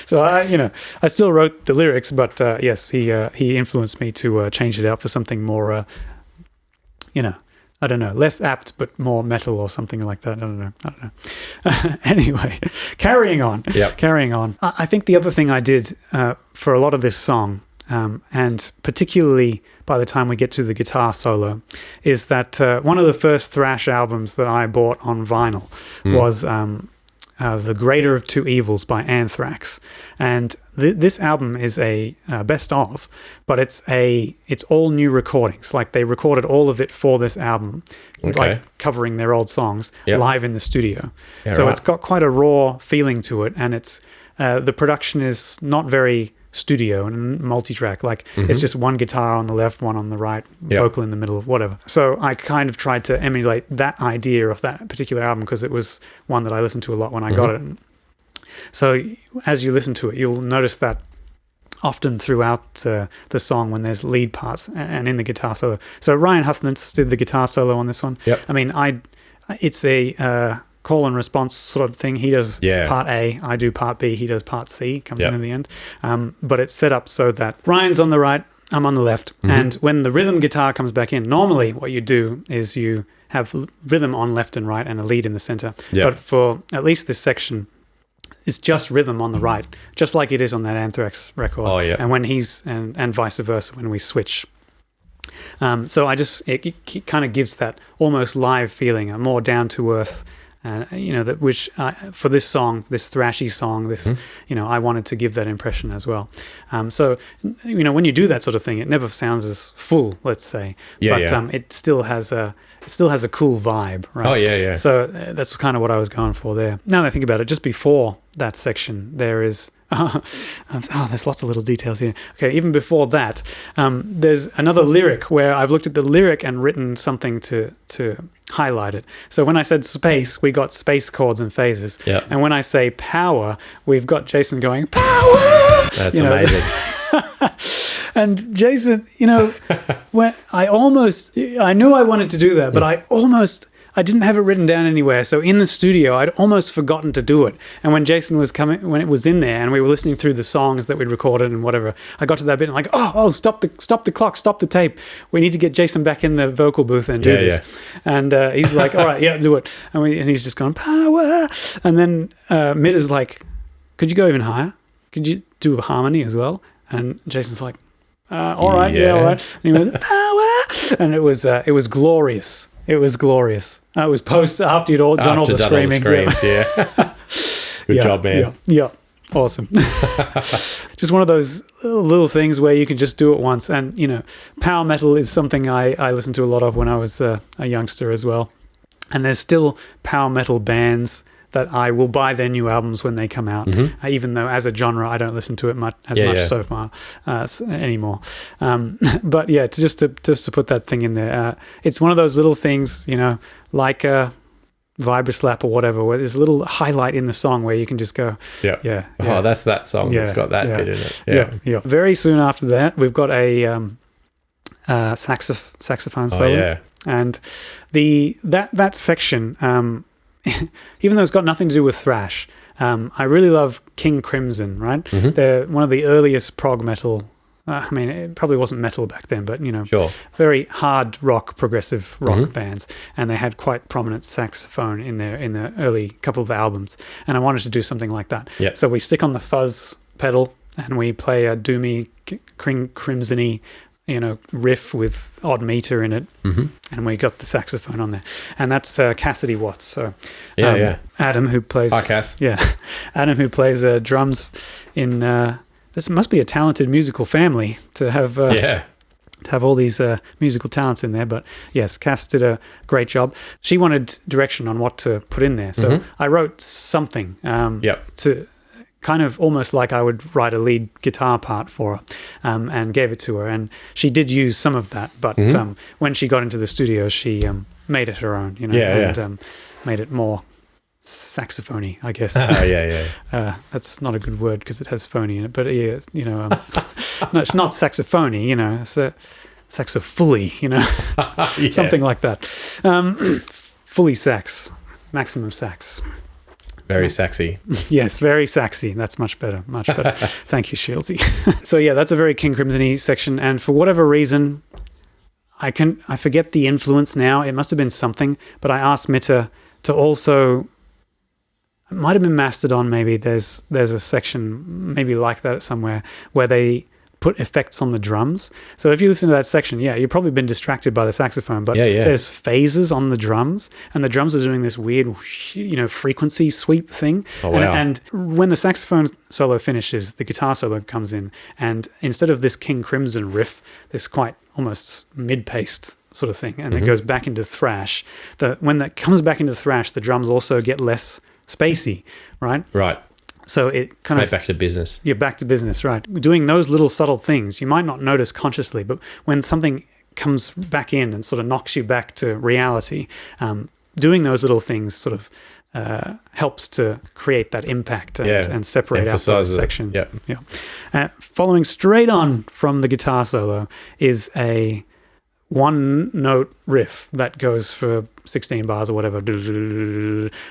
So I still wrote the lyrics, but yes, he influenced me to change it out for something more, I don't know, less apt but more metal or something like that. I don't know. Anyway, carrying on. Yep. Carrying on. I think the other thing I did for a lot of this song, and particularly by the time we get to the guitar solo, is that one of the first thrash albums that I bought on vinyl was The Greater of Two Evils by Anthrax. And this album is a best of, but it's all new recordings. Like, they recorded all of it for this album, like covering their old songs live in the studio. Yeah, so it's got quite a raw feeling to it, and it's the production is not very studio and multi-track, like it's just one guitar on the left, one on the right, vocal in the middle, whatever. So I kind of tried to emulate that idea of that particular album, because it was one that I listened to a lot when I got it. So as you listen to it, you'll notice that often throughout the song when there's lead parts and in the guitar solo. So Ryan Huthnitz did the guitar solo on this one. I mean, it's a call and response sort of thing. He does part A, I do part B, he does part C, comes in the end. But it's set up so that Ryan's on the right, I'm on the left. And when the rhythm guitar comes back in, normally what you do is you have rhythm on left and right and a lead in the center. But for at least this section, it's just rhythm on the right, just like it is on that Anthrax record. And when and vice versa when we switch. So it kind of gives that almost live feeling, a more down to earth. For this song, this thrashy song, I wanted to give that impression as well. So when you do that sort of thing, it never sounds as full, let's say, it still has a cool vibe, right? So that's kind of what I was going for there. Now that I think about it, just before that section, there is. There's lots of little details here. Okay, even before that, there's another lyric where I've looked at the lyric and written something to highlight it. So when I said space, we got space chords and phases. And when I say power, we've got Jason going, power! That's amazing. And Jason, when I knew I wanted to do that, but I didn't have it written down anywhere. So in the studio, I'd almost forgotten to do it. And when Jason was coming, when it was in there and we were listening through the songs that we'd recorded and whatever, I got to that bit and like, stop the clock, stop the tape. We need to get Jason back in the vocal booth and do this. And he's like, all right, do it. And he's just gone, power. And then Mid is like, could you go even higher? Could you do a harmony as well? And Jason's like, all right. And he went, power. And it was glorious. It was glorious. It was after you'd done all the screaming. Good job, man. Yeah. Awesome. Just one of those little things where you can just do it once. And, power metal is something I listened to a lot of when I was a youngster as well. And there's still power metal bands that I will buy their new albums when they come out, even though as a genre I don't listen to it much so far anymore. But just to put that thing in there, it's one of those little things, like Vibra-slap or whatever, where there's a little highlight in the song where you can just go, yeah. Oh, that's that song that's got that bit in it. Yeah. Very soon after that, we've got a saxophone solo. Oh, yeah. And that section, even though it's got nothing to do with thrash, I really love King Crimson, right? Mm-hmm. They're one of the earliest prog metal. I mean, it probably wasn't metal back then, but, Sure. very hard rock, progressive rock bands. And they had quite prominent saxophone in the early couple of albums. And I wanted to do something like that. Yep. So we stick on the fuzz pedal and we play a doomy, crimson-y, riff with odd meter in it. Mm-hmm. And we got the saxophone on there. And that's Cassidy Watts. So Adam, who plays... Hi, Cass. Yeah. Adam, who plays drums in... this must be a talented musical family to have to have all these musical talents in there. But yes, Cass did a great job. She wanted direction on what to put in there. So I wrote something to kind of almost like I would write a lead guitar part for her and gave it to her. And she did use some of that. But when she got into the studio, she made it her own, and made it more saxophony, I guess. That's not a good word because it has phony in it, but no, it's not saxophony, it's a saxophully, something like that. Fully sax, maximum sax. Very sexy. Yes, very saxy. That's much better. Thank you, Shieldsy. So yeah, that's a very King Crimson-y section, and for whatever reason, I forget the influence now. It must have been something, but I asked Mitta to also. It might have been Mastodon, maybe. There's a section maybe like that somewhere where they put effects on the drums. So if you listen to that section, you've probably been distracted by the saxophone, but there's phases on the drums, and the drums are doing this weird, frequency sweep thing. Oh, wow. And when the saxophone solo finishes, the guitar solo comes in, and instead of this King Crimson riff, this quite almost mid-paced sort of thing, and it goes back into thrash. When that comes back into thrash, the drums also get less spacey, right? Right. So it kind of... back to business. Yeah, back to business, right. Doing those little subtle things, you might not notice consciously, but when something comes back in and sort of knocks you back to reality, doing those little things sort of helps to create that impact and separate out those sections. Following straight on from the guitar solo is a one-note riff that goes for 16 bars or whatever,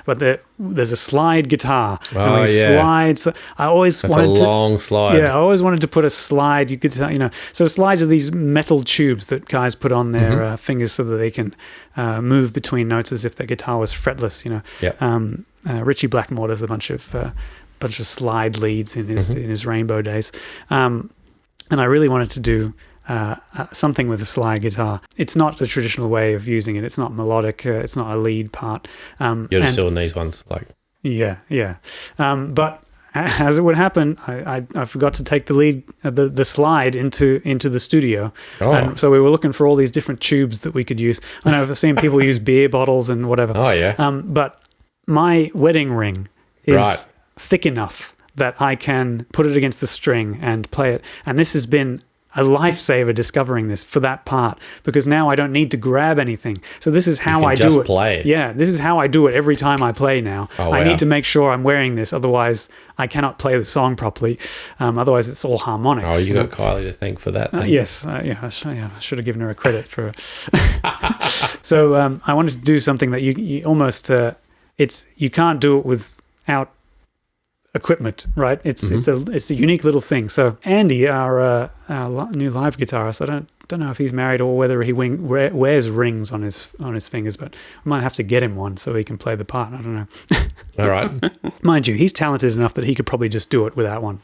but there's a slide guitar. Oh, slides. I always That's wanted a long slide. Yeah, I always wanted to put a slide. You could, so slides are these metal tubes that guys put on their fingers so that they can move between notes as if their guitar was fretless. Richie Blackmore does a bunch of slide leads in his Rainbow days, and I really wanted to do. Something with a slide guitar. It's not the traditional way of using it. It's not melodic. It's not a lead part. You're just doing these ones, like but as it would happen, I forgot to take the lead, the slide into the studio, and so we were looking for all these different tubes that we could use. I know I've seen people use beer bottles and whatever. Oh yeah. But my wedding ring is thick enough that I can put it against the string and play it, and this has been a lifesaver discovering this for that part, because now I don't need to grab anything. So this is how I do it. Play. Yeah, this is how I do it every time I play now. I need to make sure I'm wearing this, otherwise I cannot play the song properly. Otherwise it's all harmonics. Oh, you got Kylie to thank for that. Yes, I should have given her a credit for it. So I wanted to do something that you almost, you can't do it without equipment, right? It's a unique little thing. So Andy, our new live guitarist, I don't know if he's married or whether he wears rings on his fingers, but I might have to get him one so he can play the part. I don't know. All right. Mind you, he's talented enough that he could probably just do it without one.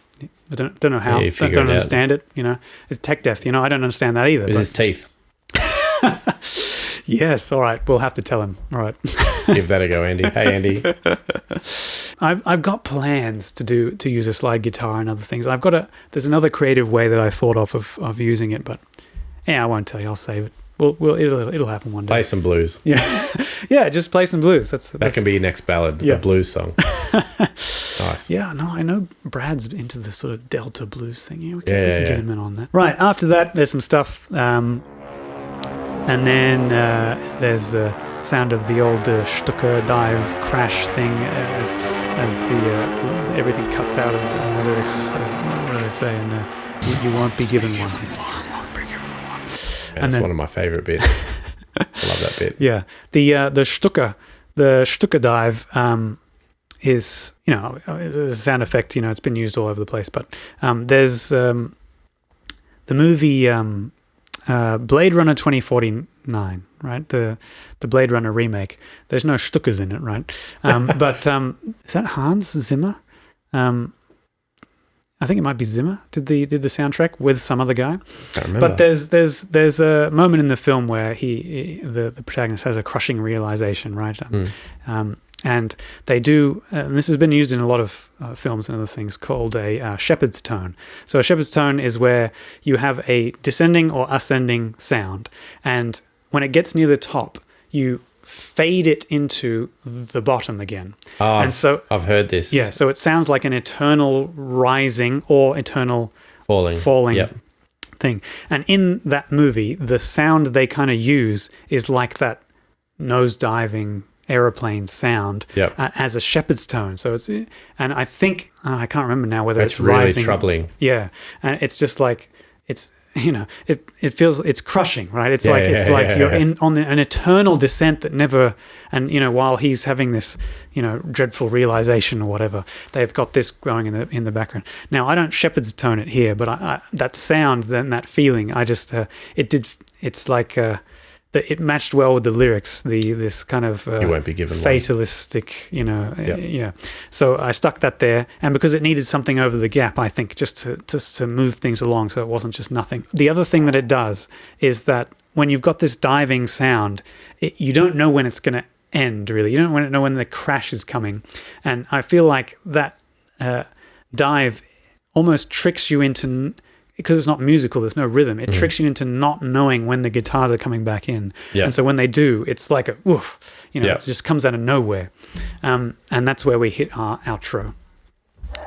I don't know how. Yeah, don't understand it. It's tech death. I don't understand that either. With his teeth. Yes, all right. We'll have to tell him. All right. Give that a go, Andy. Hey, Andy. I've got plans to use a slide guitar and other things. There's another creative way that I thought of using it, but I won't tell you. I'll save it. It'll happen one day. Play some blues. Yeah, just play some blues. That can be your next ballad, a blues song. Nice. Yeah, no, I know Brad's into the sort of Delta blues thing. We can get him in on that. Right, after that, there's some stuff. And then there's the sound of the old Stucker dive crash thing as the everything cuts out and the lyrics, what do they say? And you won't be given one. That's one of my favorite bits. I love that bit. Yeah, the Stucker dive is, you know, is a sound effect. You know, it's been used all over the place. But there's the movie Blade Runner 2049, right? The Blade Runner remake. There's no Stuckers in it, right? But is that Hans Zimmer? I think it might be Zimmer did the soundtrack with some other guy. Can't remember. But there's a moment in the film where the protagonist has a crushing realization, right? And they do, and this has been used in a lot of films and other things, called a shepherd's tone. So a shepherd's tone is where you have a descending or ascending sound, and when it gets near the top, you fade it into the bottom again. Oh, and so I've heard this. Yeah, so it sounds like an eternal rising or eternal falling Yep. thing. And in that movie, the sound they kind of use is like that nose-diving aeroplane sound as a shepherd's tone. So it's, and I think I can't remember now whether it's really rising. troubling. Yeah, and it's just like it's, you know, it feels, it's crushing, right? It's you're on an eternal descent that never, and you know, while he's having this, you know, dreadful realization or whatever, they've got this going in the background. Now I don't shepherd's tone it here, but I that sound, then that feeling, I just it's like it matched well with the lyrics, this kind of you won't be given fatalistic, you know, yeah. So I stuck that there, and because it needed something over the gap, I think, just to move things along, so it wasn't just nothing. The other thing that it does is that when you've got this diving sound, you don't know when it's going to end, really. You don't know when the crash is coming, and I feel like that dive almost tricks you into, because it's not musical, there's no rhythm, it tricks you into not knowing when the guitars are coming back in. Yep. And so when they do, it's like a woof, you know, It just comes out of nowhere. And that's where we hit our outro.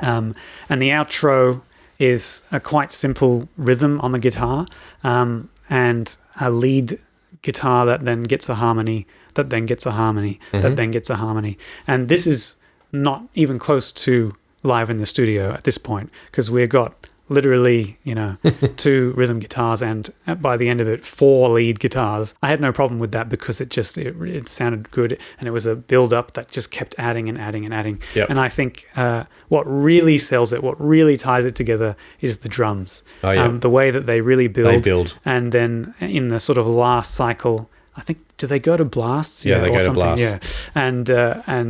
And the outro is a quite simple rhythm on the guitar, and a lead guitar that then gets a harmony, that then gets a harmony, that then gets a harmony. And this is not even close to live in the studio at this point, because we've got literally, you know, 2 rhythm guitars and by the end of it 4 lead guitars. I had no problem with that because it sounded good, and it was a build up that just kept adding and adding and adding. Yep. And I think what really sells it, what really ties it together, is the drums. The way that they really build. And then in the sort of last cycle, I think, do they go to blasts? Yeah, they go to blasts. Yeah, and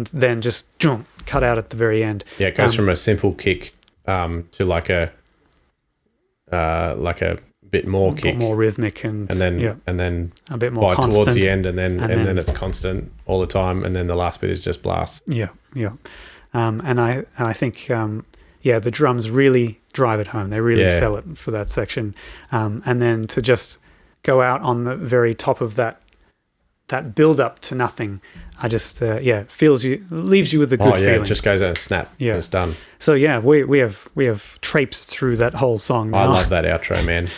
then just cut out at the very end. Yeah, it goes from a simple kick to like a bit more kick, more rhythmic, and then a bit more constant towards the end, and then it's constant all the time, and then the last bit is just blast. Yeah. And I think the drums really drive it home. They really sell it for that section, and then to just go out on the very top of that build up to nothing, I just leaves you with a good feeling. It just goes out and snap. Yeah, it's done. So we have traipsed through that whole song now. I love that outro, man.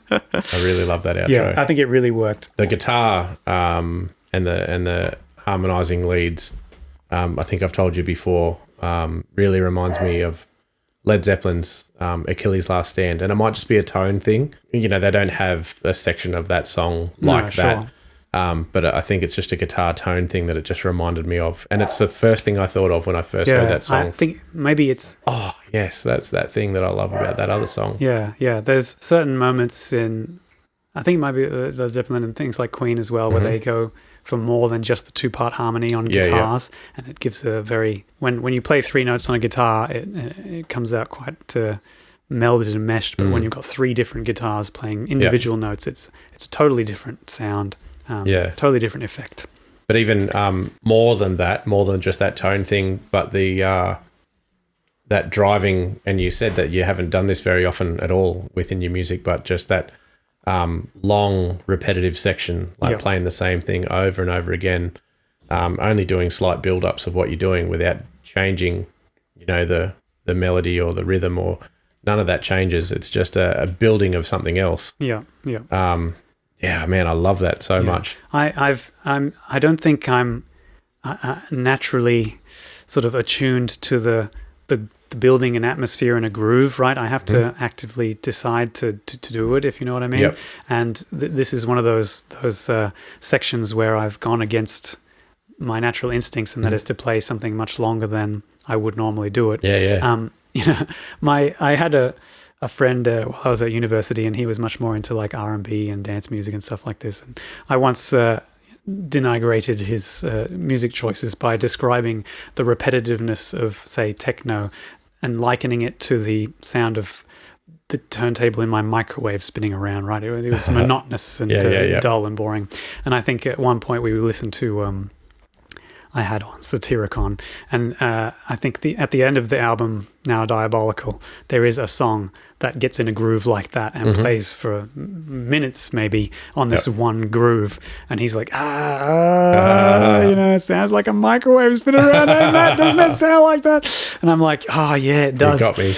I really love that outro. Yeah, I think it really worked. The guitar and the harmonizing leads, I think I've told you before, really reminds me of Led Zeppelin's Achilles' Last Stand, and it might just be a tone thing. You know, they don't have a section of that song like that. Sure. But I think it's just a guitar tone thing that it just reminded me of. And it's the first thing I thought of when I first heard that song. I think maybe it's... Oh, yes, that's that thing that I love about that other song. Yeah. There's certain moments in... I think it might be the Zeppelin and things like Queen as well, where they go for more than just the 2-part harmony on guitars. And it gives a very... When you play 3 notes on a guitar, it comes out quite... melded and meshed. But when you've got 3 different guitars playing individual notes, it's a totally different sound. Totally different effect. But even more than just that tone thing, but the that driving, and you said that you haven't done this very often at all within your music, but just that long repetitive section, like playing the same thing over and over again, only doing slight build-ups of what you're doing without changing, you know, the melody or the rhythm, or none of that changes. It's just a building of something else. Yeah, man, I love that so much. I don't think I'm naturally sort of attuned to the building an atmosphere and a groove, right? I have to actively decide to do it, if you know what I mean. Yep. And this is one of those sections where I've gone against my natural instincts, and that is to play something much longer than I would normally do it. I had a friend while I was at university, and he was much more into like R&B and dance music and stuff like this. And I once denigrated his music choices by describing the repetitiveness of, say, techno, and likening it to the sound of the turntable in my microwave spinning around, right? It was monotonous and dull and boring. And I think at one point we listened to I had on Satyricon, and I think at the end of the album, Now Diabolical, there is a song that gets in a groove like that and plays for minutes maybe on this one groove, and he's like, it sounds like a microwave spinning around, and that doesn't it sound like that? And I'm like, oh yeah, it does. You got me.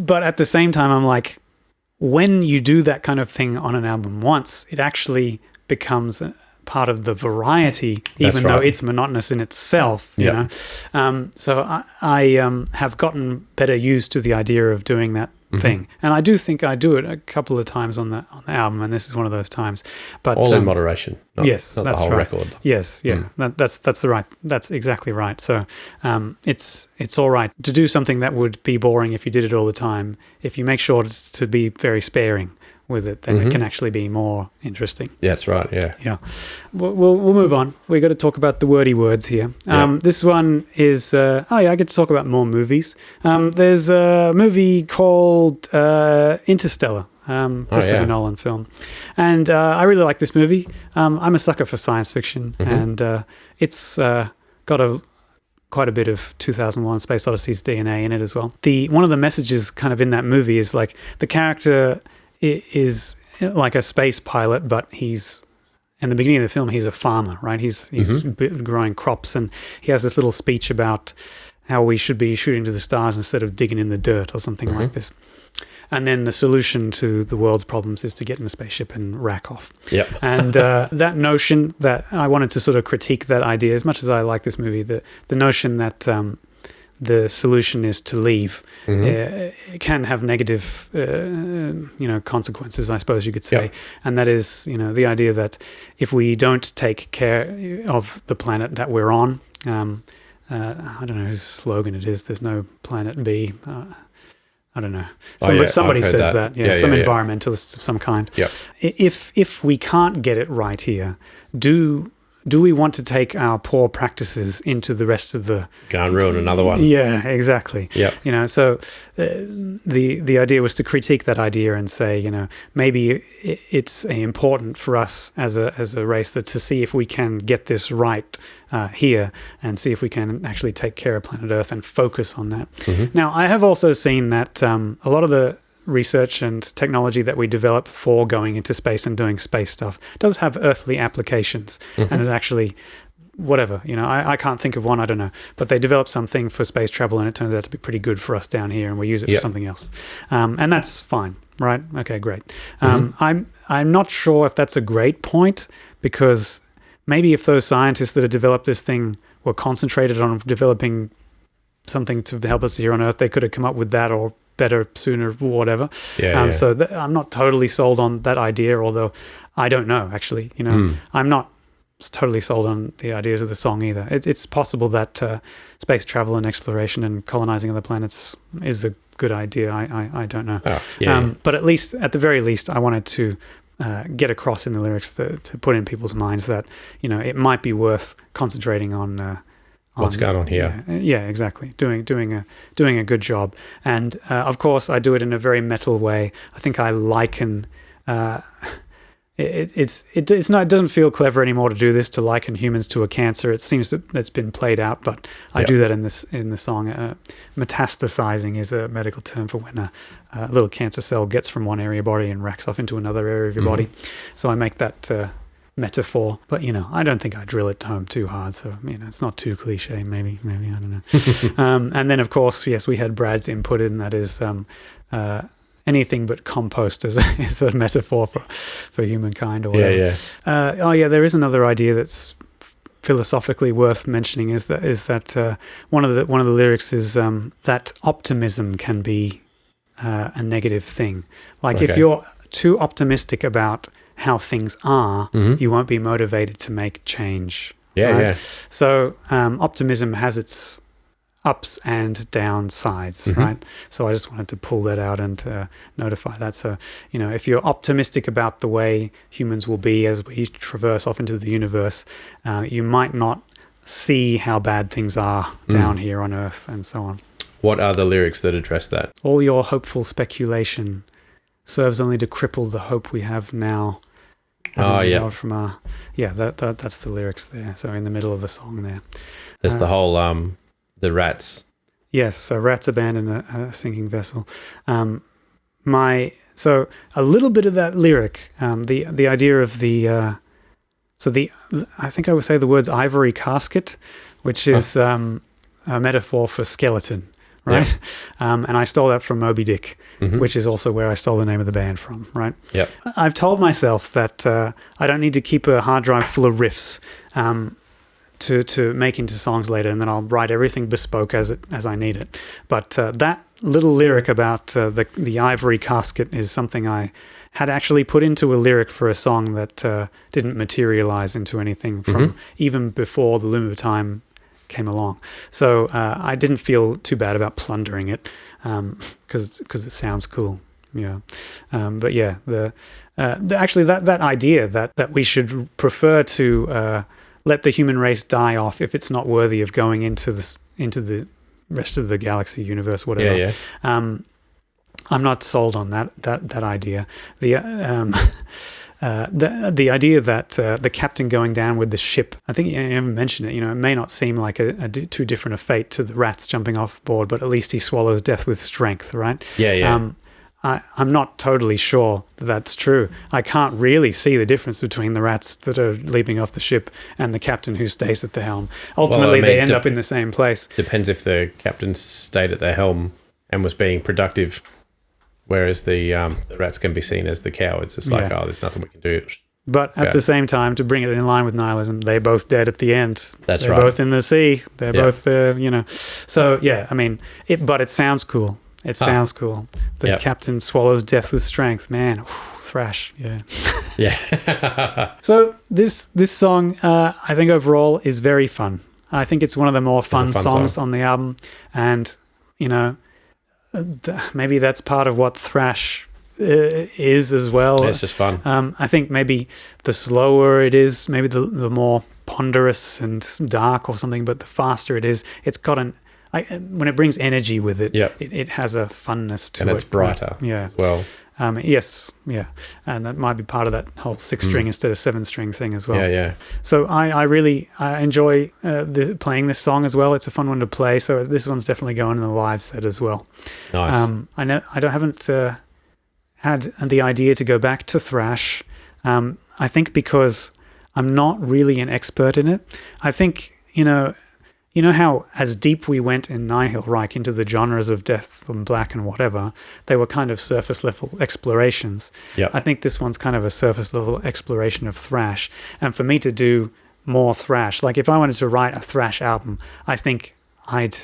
But at the same time, I'm like, when you do that kind of thing on an album once, it actually becomes part of the variety, even though it's monotonous in itself, you know. So I have gotten better used to the idea of doing that thing, and I do think I do it a couple of times on the album, and this is one of those times. But all in moderation. Not that's the whole record. Yes, that's exactly right. So it's all right to do something that would be boring if you did it all the time. If you make sure to be very sparing with it, then it can actually be more interesting. Yeah, that's right. Yeah. We'll move on. We've got to talk about the wordy words here. This one is I get to talk about more movies. There's a movie called Interstellar, Christopher Nolan film, and I really like this movie. I'm a sucker for science fiction, and it's got quite a bit of 2001: Space Odyssey's DNA in it as well. One of the messages kind of in that movie is like the character is like a space pilot, but he's, in the beginning of the film, he's a farmer, right? He's growing crops, and he has this little speech about how we should be shooting to the stars instead of digging in the dirt or something like this. And then the solution to the world's problems is to get in a spaceship and rack off. Yep. And that notion, that I wanted to sort of critique that idea, as much as I like this movie, the notion that the solution is to leave. It can have negative, consequences, I suppose you could say. Yep. And that is, the idea that if we don't take care of the planet that we're on, I don't know whose slogan it is. There's no planet B. I don't know. Somebody says that. Some environmentalists of some kind. Yep. If we can't get it right here, do we want to take our poor practices into the rest of the... Go and ruin another one. Yeah, exactly. Yep. So the idea was to critique that idea and say, maybe it's important for us as a race to see if we can get this right here, and see if we can actually take care of planet Earth and focus on that. Now, I have also seen that a lot of the research and technology that we develop for going into space and doing space stuff does have earthly applications, and it actually, whatever, I can't think of one, I don't know, but they developed something for space travel, and it turns out to be pretty good for us down here, and we use it for something else, and that's fine, right? Okay, great. I'm not sure if that's a great point, because maybe if those scientists that have developed this thing were concentrated on developing something to help us here on Earth, they could have come up with that or better sooner, whatever. So I'm not totally sold on that idea, although I don't know, actually. I'm not totally sold on the ideas of the song either. It's possible that space travel and exploration and colonizing other planets is a good idea. I don't know. But at the very least, I wanted to get across in the lyrics to put in people's minds that, it might be worth concentrating on what's going on here. Yeah, exactly. Doing a good job. And of course, I do it in a very metal way. I think I liken it doesn't feel clever anymore to do this, to liken humans to a cancer. It seems that's been played out, but I do that in the song. Metastasizing is a medical term for when a little cancer cell gets from one area of your body and racks off into another area of your body. So I make that metaphor, but I don't think I drill it home too hard, so it's not too cliche. Maybe I don't know. And then of course, yes, we had Brad's input in that is anything but compost as is a metaphor for humankind or whatever. There is another idea that's philosophically worth mentioning is that one of the lyrics is that optimism can be a negative thing. Like if you're too optimistic about how things are, you won't be motivated to make change. Right? So optimism has its ups and down sides, right? So I just wanted to pull that out and notify that. So, if you're optimistic about the way humans will be as we traverse off into the universe, you might not see how bad things are down here on Earth and so on. What are the lyrics that address that? All your hopeful speculation serves only to cripple the hope we have now. From that's the lyrics there. So in the middle of the song there. There's the whole the rats. Yes, so rats abandon a sinking vessel. So a little bit of that lyric, the idea of I think I would say the words ivory casket, which is a metaphor for skeleton. Right, and I stole that from Moby Dick, which is also where I stole the name of the band from. Right. Yep. I've told myself that I don't need to keep a hard drive full of riffs to make into songs later, and then I'll write everything bespoke as I need it. But that little lyric about the ivory casket is something I had actually put into a lyric for a song that didn't materialize into anything from even before the Loom of Time came along. So I didn't feel too bad about plundering it because it sounds cool. But yeah, actually that idea that we should prefer to let the human race die off if it's not worthy of going into the rest of the galaxy, universe, whatever. I'm not sold on that idea. The idea that the captain going down with the ship, I think you haven't mentioned it, it may not seem like too different a fate to the rats jumping off board, but at least he swallows death with strength, right? I'm not totally sure that that's true. I can't really see the difference between the rats that are leaping off the ship and the captain who stays at the helm. Ultimately, they end up in the same place. Depends if the captain stayed at the helm and was being productive, whereas the rats can be seen as the cowards. It's like, there's nothing we can do. But at the same time, to bring it in line with nihilism, they're both dead at the end. That's they're right. Both in the sea. They're both there, So, but it sounds cool. It sounds cool. The captain swallows death with strength. Man, thrash. Yeah. Yeah. So this song, I think overall is very fun. I think it's one of the more fun songs on the album. And, maybe that's part of what thrash is as well. It's just fun. I think maybe the slower it is, maybe the more ponderous and dark or something, but the faster it is, it's got when it brings energy with it, it has a funness to it. And it's brighter as well. Yes, yeah. And that might be part of that whole 6-string instead of 7-string thing as well. Yeah. So I really enjoy playing this song as well. It's a fun one to play. So this one's definitely going in the live set as well. Nice. I haven't had the idea to go back to thrash. I think because I'm not really an expert in it. I think, you know how as deep we went in Nihilreich into the genres of death and black and whatever, they were kind of surface level explorations. Yep. I think this one's kind of a surface level exploration of thrash. And for me to do more thrash, like if I wanted to write a thrash album, I think I'd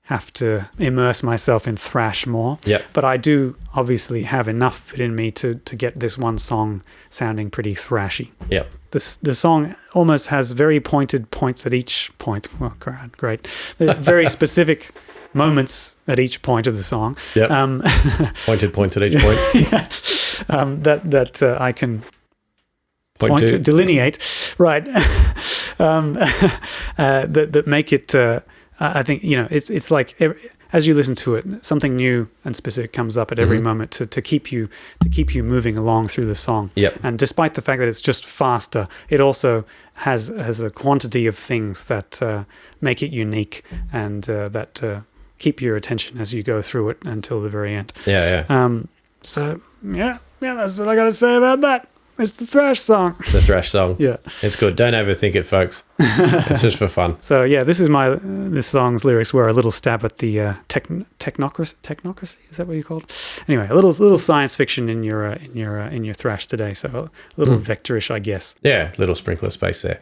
have to immerse myself in thrash more. Yep. But I do obviously have enough in me to get this one song sounding pretty thrashy. Yep. The song almost has very pointed points at each point. Well, great. Very specific moments at each point of the song. Yep. Pointed points at each point. That I can point to delineate. Right. That make it... I think, it's like as you listen to it, something new and specific comes up at every moment to keep you moving along through the song. Yep. And despite the fact that it's just faster, it also has a quantity of things that make it unique and that keep your attention as you go through it until the very end. Yeah. So that's what I got to say about that. it's the thrash song. The thrash song. Yeah. It's good. Don't overthink it, folks. It's just for fun. So yeah, this song's lyrics were a little stab at the technocracy. Technocracy, is that what you called? Anyway, a little science fiction in your thrash today. So a little vectorish, I guess. Yeah, little sprinkle of space there.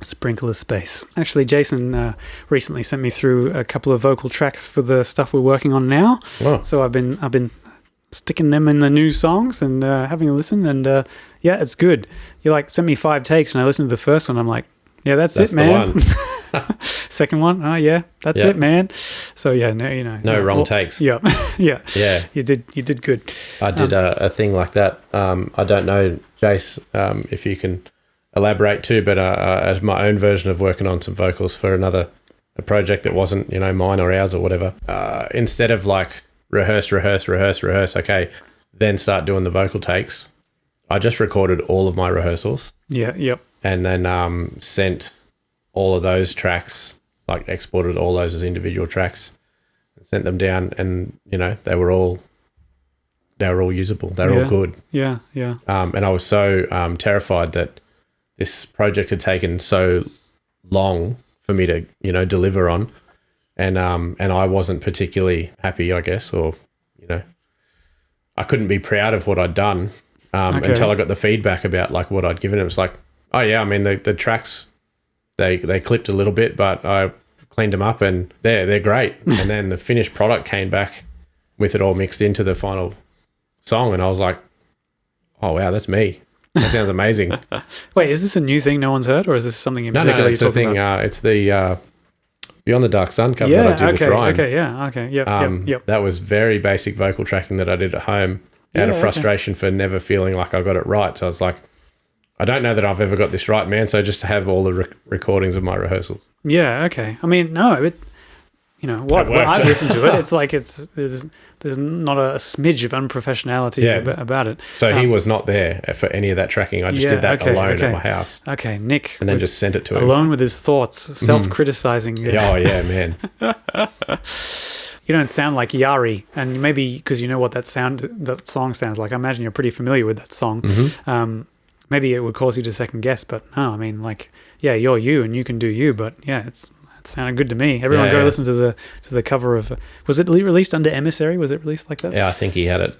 Sprinkle of space. Actually, Jason recently sent me through a couple of vocal tracks for the stuff we're working on now. Wow. So I've been sticking them in the new songs and having a listen, and yeah, it's good. You sent me 5 takes, and I listened to the first one. I'm like, yeah, that's it, man. Second one, oh yeah, that's it, man. So yeah, no wrong takes. Yeah, yeah. You did good. I did a thing like that. I don't know, Jace, if you can elaborate too, but as my own version of working on some vocals for a project that wasn't mine or ours or whatever. Instead of rehearse, okay, then start doing the vocal takes, I just recorded all of my rehearsals. Yeah, yep. And then sent all of those tracks, exported all those as individual tracks, and sent them down, and they were all usable. They were all good. Yeah, yeah. And I was so terrified that this project had taken so long for me to deliver on, and I wasn't particularly happy, I guess, or I couldn't be proud of what I'd done until I got the feedback about what I'd given him. It's like, oh yeah, I mean the tracks they clipped a little bit, but I cleaned them up and they're great. And then the finished product came back with it all mixed into the final song, and I was like, oh wow, that's me. That sounds amazing. Wait, is this a new thing no one's heard, or is this something in particular? No, it's the thing. It's the Beyond the Dark Sun cover that I did with Ryan. Yep. That was very basic vocal tracking that I did at home out of frustration for never feeling like I got it right. So I was like, I don't know that I've ever got this right, man. So just to have all the recordings of my rehearsals. Yeah, okay. I mean, no, what I've listened to it, it's like there's not a smidge of unprofessionality about it. So he was not there for any of that tracking. I just did that alone at my house. Okay, Nick. And then just sent it to him. Alone with his thoughts, self-criticizing. Oh, yeah, man. You don't sound like Yari, and maybe because you know what that song sounds like. I imagine you're pretty familiar with that song. Mm-hmm. Maybe it would cause you to second guess, but no, I mean, you're you and you can do you, but yeah, it sounded good to me. Everyone go listen to the cover of. Was it released under Emissary? Was it released like that? Yeah, I think he had it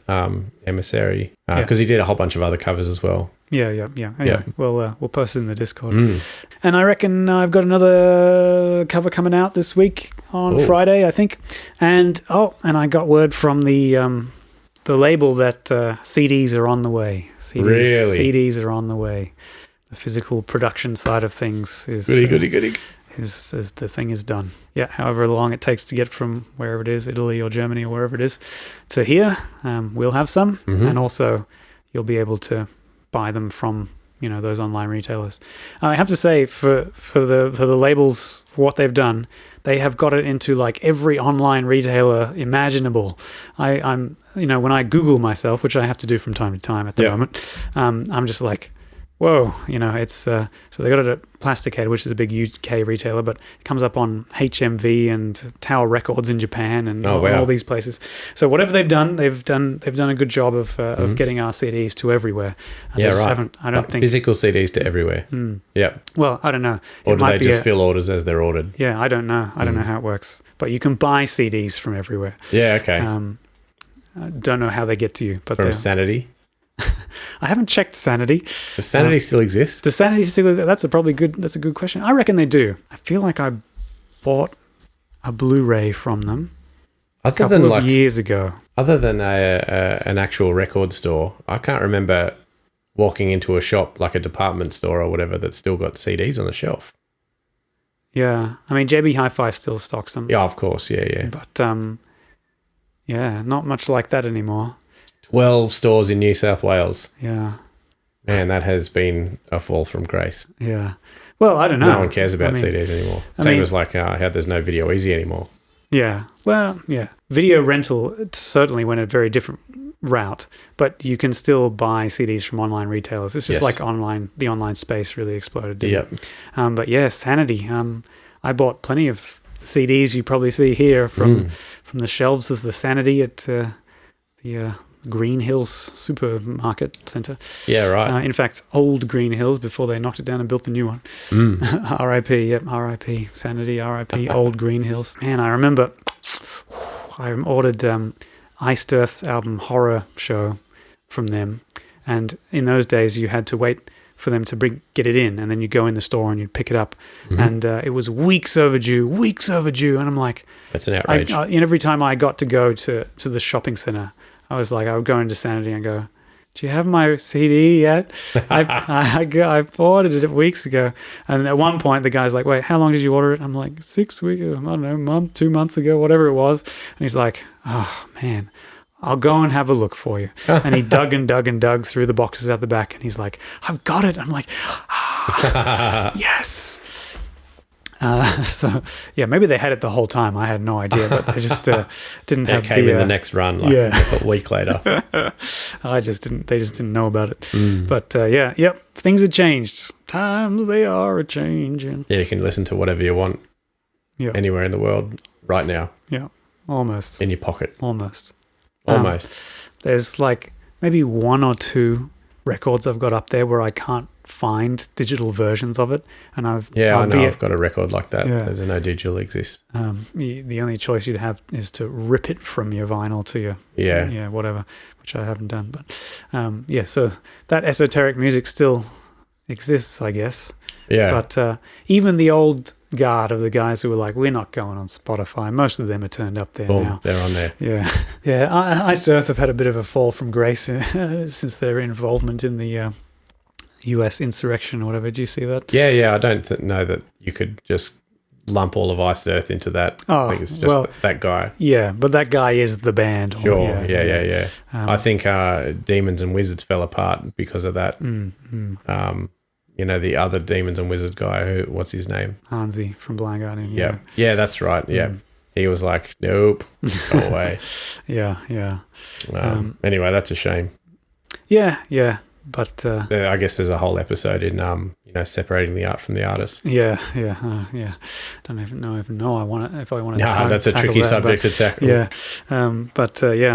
Emissary because he did a whole bunch of other covers as well. Yeah. Anyway, we'll post it in the Discord. And I reckon I've got another cover coming out this week on Friday, I think. And I got word from the label that CDs are on the way. Really? CDs are on the way. The physical production side of things is goody. Is the thing is done. Yeah, however long it takes to get from wherever it is, Italy or Germany or wherever it is, to here, we'll have some, and also you'll be able to buy them from those online retailers. I have to say for the labels, what they've done, they have got it into every online retailer imaginable. I'm when I Google myself, which I have to do from time to time at the moment, I'm just like, whoa, it's so they got it at Plastic Head, which is a big UK retailer, but it comes up on HMV and Tower Records in Japan and all these places. So whatever they've done a good job of getting our CDs to everywhere. I don't think physical CDs to everywhere. Yeah. Well, I don't know. Or do they just fill orders as they're ordered? Yeah, I don't know. I don't know how it works, but you can buy CDs from everywhere. Yeah. Okay. I don't know how they get to you, but from Sanity. I haven't checked Sanity. Does Sanity still exist? Does Sanity still exist? That's a good question. I reckon they do. I feel like I bought a Blu-ray from them a couple of years ago. Other than an actual record store, I can't remember walking into a shop like a department store or whatever that's still got CDs on the shelf. Yeah. I mean, JB Hi-Fi still stocks them. Yeah, of course. Yeah. But, not much like that anymore. 12 stores in New South Wales. Yeah. Man, that has been a fall from grace. Yeah. Well, I don't know. No one cares about CDs anymore. Same as how there's no Video Easy anymore. Yeah. Well, yeah. Video rental certainly went a very different route, but you can still buy CDs from online retailers. It's just the online space really exploded. Yep. But yeah, Sanity. I bought plenty of CDs you probably see here from the shelves as the Sanity at the Green Hills supermarket centre. Yeah, right. In fact, old Green Hills before they knocked it down and built the new one. R.I.P. Yep, R.I.P. Sanity. R.I.P. Old Green Hills. Man, I remember I ordered Iced Earth's album Horror Show from them, and in those days you had to wait for them to get it in, and then you go in the store and you'd pick it up, and it was weeks overdue, and I'm like, that's an outrage. And every time I got to go to the shopping center, I was like, I would go into Sanity and go, do you have my CD yet? I ordered it weeks ago. And at one point, the guy's like, wait, how long did you order it? I'm like, 6 weeks, I don't know, month, 2 months ago, whatever it was. And he's like, oh, man, I'll go and have a look for you. And he dug and dug and dug through the boxes at the back. And he's like, I've got it. I'm like, yes. So, yeah, maybe they had it the whole time. I had no idea, but they just didn't have came in the next run, like a week later. They just didn't know about it. But, things have changed. Times they are a-changing. Yeah, you can listen to whatever you want anywhere in the world right now. Yeah, almost. In your pocket. Almost. There's like maybe 1 or 2 records I've got up there where I can't find digital versions of it, and I've got a record like that. There's no digital exists. The only choice you'd have is to rip it from your vinyl to your whatever, which I haven't done. But so that esoteric music still exists, I guess. But even the old guard of the guys who were like, we're not going on Spotify, most of them are turned up there now. They're on there. Iced Earth have had a bit of a fall from grace since their involvement in the US insurrection or whatever. Did you see that? I don't know that you could just lump all of Iced Earth into that. I think it's just that guy. Yeah, but that guy is the band. Sure, yeah. I think Demons and Wizards fell apart because of that. The other Demons and Wizards guy, what's his name? Hansi from Blind Guardian. Yeah, that's right, He was like, nope, go away. Anyway, that's a shame. Yeah. But I guess there's a whole episode in separating the art from the artist. Don't even know if I want to. No, that's a tricky subject to tackle. I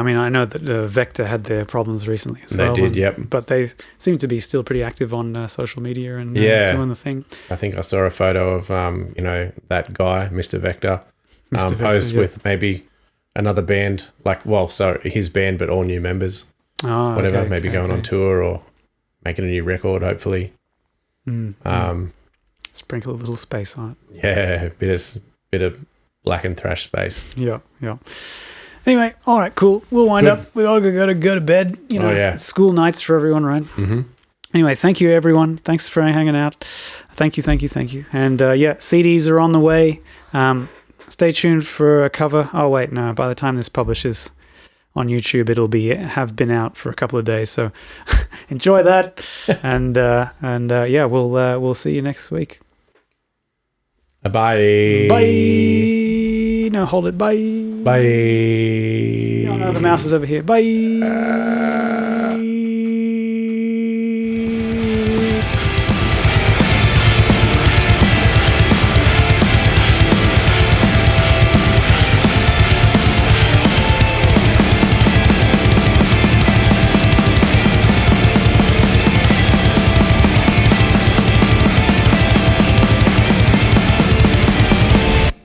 mean, I know that Vector had their problems recently as well. They did, But they seem to be still pretty active on social media and doing the thing. I think I saw a photo of that guy, Mr. Vector, posed with maybe another band, his band, but all new members. Oh, whatever, maybe going on tour or making a new record, hopefully. Sprinkle a little space on it. Yeah, a bit of black and thrash space. Yeah. Anyway, all right, cool. We'll wind up. We all got to go to bed. School nights for everyone, right? Mm-hmm. Anyway, thank you, everyone. Thanks for hanging out. Thank you. And CDs are on the way. Stay tuned for a cover. Oh, wait, no. By the time this publishes on YouTube, it'll have been out for a couple of days. So enjoy that, and we'll see you next week. Bye. Bye. No, hold it. Bye. Bye. Oh no, the mouse is over here. Bye.